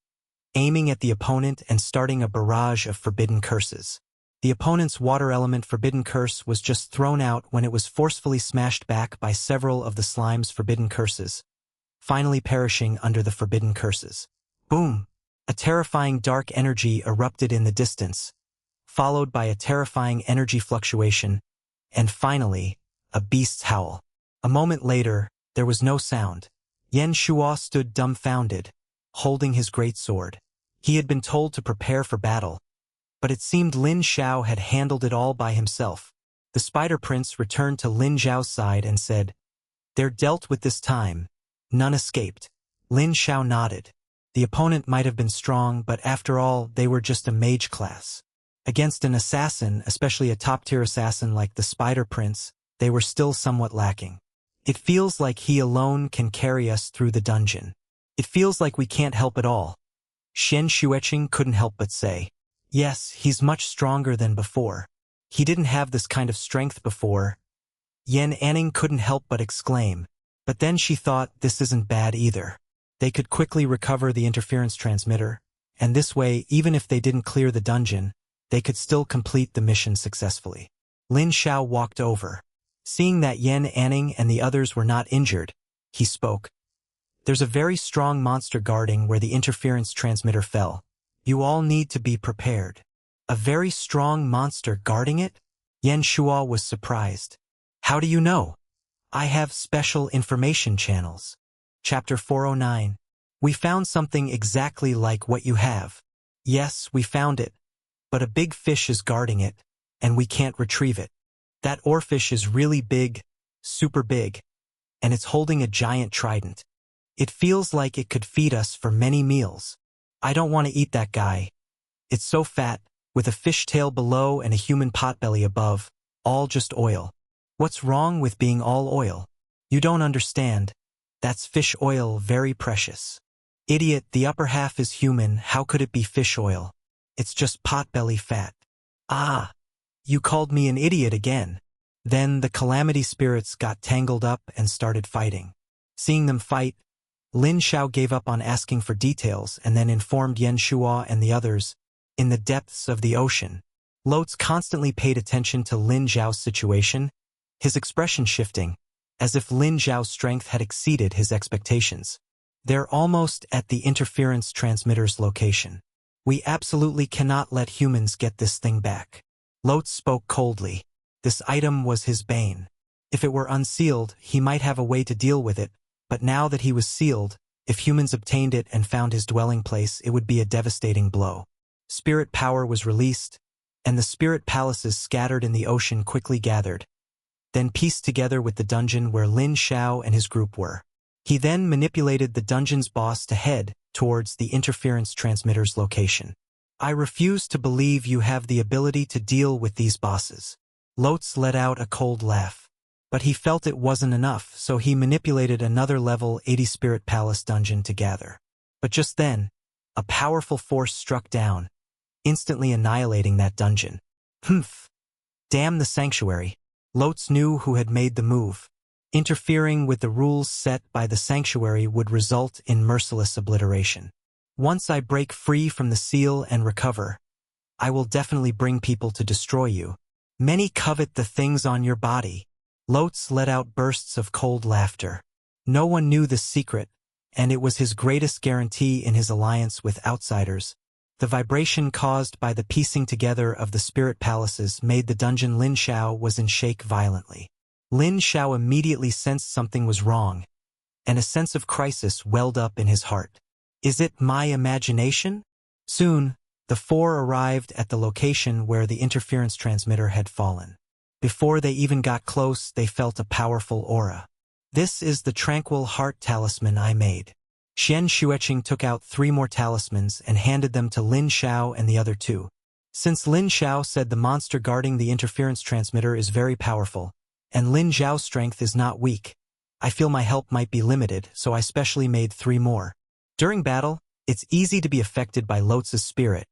aiming at the opponent and starting a barrage of forbidden curses. The opponent's water element forbidden curse was just thrown out when it was forcefully smashed back by several of the slime's forbidden curses, finally perishing under the forbidden curses. Boom! A terrifying dark energy erupted in the distance, followed by a terrifying energy fluctuation, and finally, a beast's howl. A moment later, there was no sound. Lin Xiao stood dumbfounded, holding his great sword. He had been told to prepare for battle, but it seemed Lin Xiao had handled it all by himself. The Spider Prince returned to Lin Xiao's side and said, "They're dealt with this time. None escaped." Lin Xiao nodded. The opponent might have been strong, but after all, they were just a mage class. Against an assassin, especially a top-tier assassin like the Spider Prince, they were still somewhat lacking. "It feels like he alone can carry us through the dungeon. It feels like we can't help at all." Shen Xueqing couldn't help but say, "Yes, he's much stronger than before. He didn't have this kind of strength before." Yan Anning couldn't help but exclaim. But then she thought, this isn't bad either. They could quickly recover the interference transmitter, and this way, even if they didn't clear the dungeon, they could still complete the mission successfully. Lin Xiao walked over. Seeing that Yan Anning and the others were not injured, he spoke. "There's a very strong monster guarding where the interference transmitter fell. You all need to be prepared." "A very strong monster guarding it?" Lin Xiao was surprised. "How do you know?" "I have special information channels." Chapter 409. "We found something exactly like what you have." "Yes, we found it. But a big fish is guarding it, and we can't retrieve it. That oarfish is really big, super big, and it's holding a giant trident. It feels like it could feed us for many meals. I don't want to eat that guy. It's so fat, with a fish tail below and a human potbelly above, all just oil. What's wrong with being all oil? You don't understand. That's fish oil, very precious." "Idiot, the upper half is human, how could it be fish oil? It's just potbelly fat." "Ah, you called me an idiot again." Then the calamity spirits got tangled up and started fighting. Seeing them fight, Lin Xiao gave up on asking for details and then informed Lin Xiao and the others, "In the depths of the ocean, Lotz constantly paid attention to Lin Xiao's situation, his expression shifting, as if Lin Xiao's strength had exceeded his expectations. They're almost at the interference transmitter's location. We absolutely cannot let humans get this thing back. Lotz spoke coldly. This item was his bane. If it were unsealed, he might have a way to deal with it, but now that he was sealed, if humans obtained it and found his dwelling place, it would be a devastating blow. Spirit power was released, and the spirit palaces scattered in the ocean quickly gathered, then pieced together with the dungeon where Lin Xiao and his group were. He then manipulated the dungeon's boss to head towards the interference transmitter's location. I refuse to believe you have the ability to deal with these bosses. Lotz let out a cold laugh. But he felt it wasn't enough, so he manipulated another level 80 Spirit Palace dungeon to gather. But just then, a powerful force struck down, instantly annihilating that dungeon. Humph! Damn the sanctuary. Lotz knew who had made the move. Interfering with the rules set by the sanctuary would result in merciless obliteration. Once I break free from the seal and recover, I will definitely bring people to destroy you. Many covet the things on your body. Lotz let out bursts of cold laughter. No one knew this secret, and it was his greatest guarantee in his alliance with outsiders. The vibration caused by the piecing together of the spirit palaces made the dungeon Lin Xiao was in shake violently. Lin Xiao immediately sensed something was wrong, and a sense of crisis welled up in his heart. Is it my imagination? Soon, the four arrived at the location where the interference transmitter had fallen. Before they even got close, they felt a powerful aura. This is the tranquil heart talisman I made. Xian Xueqing took out 3 more talismans and handed them to Lin Xiao and the other 2. Since Lin Xiao said the monster guarding the interference transmitter is very powerful, and Lin Xiao's strength is not weak, I feel my help might be limited, so I specially made 3 more. During battle, it's easy to be affected by Lotz's spirit,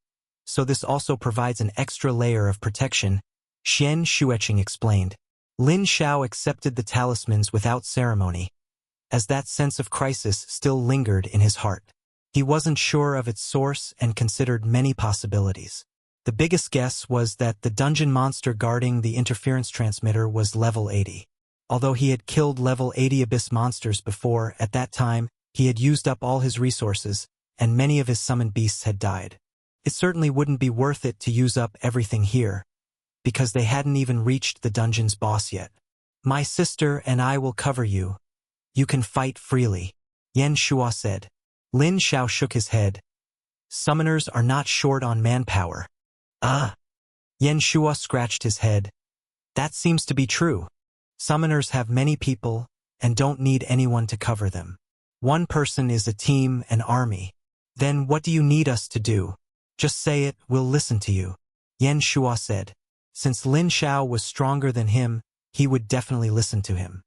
so this also provides an extra layer of protection, Xian Xueqing explained. Lin Xiao accepted the talismans without ceremony, as that sense of crisis still lingered in his heart. He wasn't sure of its source and considered many possibilities. The biggest guess was that the dungeon monster guarding the interference transmitter was level 80. Although he had killed level 80 abyss monsters before, at that time, he had used up all his resources, and many of his summoned beasts had died. It certainly wouldn't be worth it to use up everything here, because they hadn't even reached the dungeon's boss yet. My sister and I will cover you. You can fight freely, Yan Shuo said. Lin Xiao shook his head. Summoners are not short on manpower. Yan Shuo scratched his head. That seems to be true. Summoners have many people and don't need anyone to cover them. One person is a team, an army. Then what do you need us to do? Just say it, we'll listen to you, Yan Shuo said. Since Lin Xiao was stronger than him, he would definitely listen to him.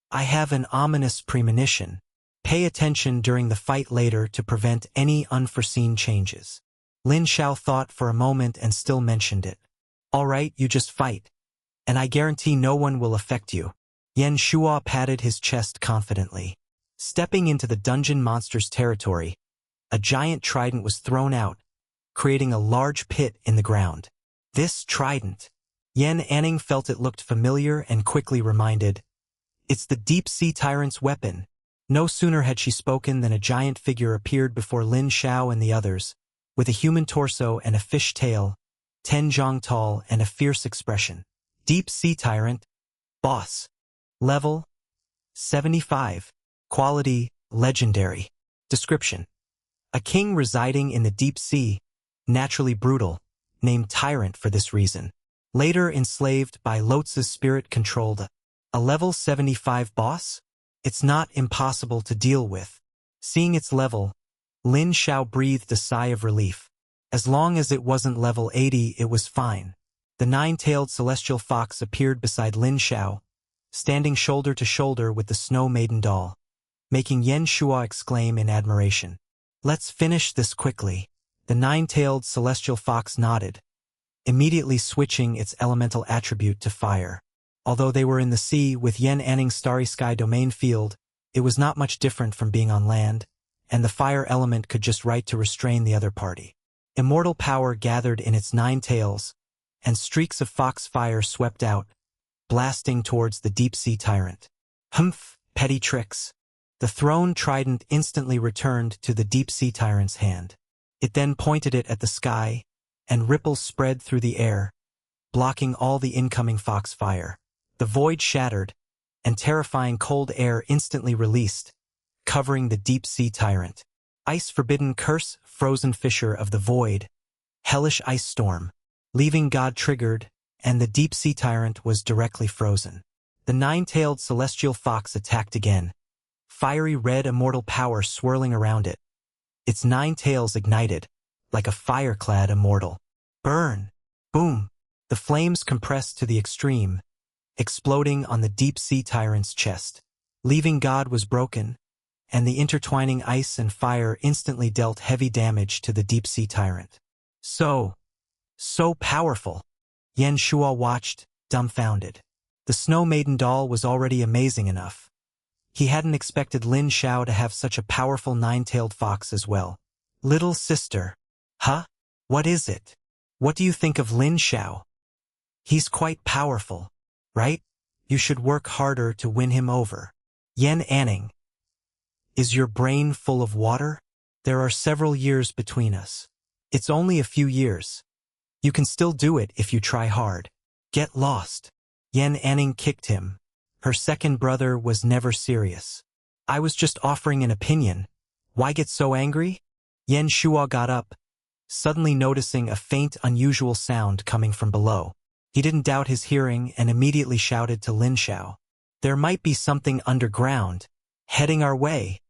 I have an ominous premonition. Pay attention during the fight later to prevent any unforeseen changes. Lin Xiao thought for a moment and still mentioned it. All right, you just fight. And I guarantee no one will affect you. Yan Shuo patted his chest confidently. Stepping into the dungeon monster's territory, a giant trident was thrown out, creating a large pit in the ground. This trident. Yan Anning felt it looked familiar and quickly reminded, it's the deep-sea tyrant's weapon. No sooner had she spoken than a giant figure appeared before Lin Xiao and the others, with a human torso and a fish tail, 10 zhang tall and a fierce expression. Deep-sea tyrant. Boss. Level 75. Quality, legendary. Description. A king residing in the deep sea, naturally brutal, named Tyrant for this reason. Later enslaved by Lotz's spirit-controlled. A level 75 boss? It's not impossible to deal with. Seeing its level, Lin Xiao breathed a sigh of relief. As long as it wasn't level 80, it was fine. The 9-tailed celestial fox appeared beside Lin Xiao, standing shoulder to shoulder with the snow maiden doll, making Yan Shuo exclaim in admiration. Let's finish this quickly. The 9-tailed celestial fox nodded, immediately switching its elemental attribute to fire. Although they were in the sea with Yan Anning's starry sky domain field, it was not much different from being on land, and the fire element could just right to restrain the other party. Immortal power gathered in its 9 tails, and streaks of foxfire swept out, blasting towards the deep-sea tyrant. Humph, petty tricks. The thrown trident instantly returned to the deep-sea tyrant's hand. It then pointed it at the sky, and ripples spread through the air, blocking all the incoming foxfire. The void shattered, and terrifying cold air instantly released, covering the deep-sea tyrant. Ice-forbidden curse, frozen fissure of the void, hellish ice storm, leaving God triggered, and the deep-sea tyrant was directly frozen. The nine-tailed celestial fox attacked again, fiery red immortal power swirling around it. Its 9 tails ignited, like a fire-clad immortal. Burn! Boom! The flames compressed to the extreme, exploding on the deep-sea tyrant's chest. Leaving God was broken, and the intertwining ice and fire instantly dealt heavy damage to the deep-sea tyrant. So powerful! Lin Xiao watched, dumbfounded. The Snow Maiden doll was already amazing enough. He hadn't expected Lin Xiao to have such a powerful 9-tailed fox as well. Little sister. Huh? What is it? What do you think of Lin Xiao? He's quite powerful, right? You should work harder to win him over. Yan Anning. Is your brain full of water? There are several years between us. It's only a few years. You can still do it if you try hard. Get lost. Yan Anning kicked him. Her second brother was never serious. I was just offering an opinion. Why get so angry? Lin Xiao got up, suddenly noticing a faint, unusual sound coming from below. He didn't doubt his hearing and immediately shouted to Lin Xiao. There might be something underground, heading our way.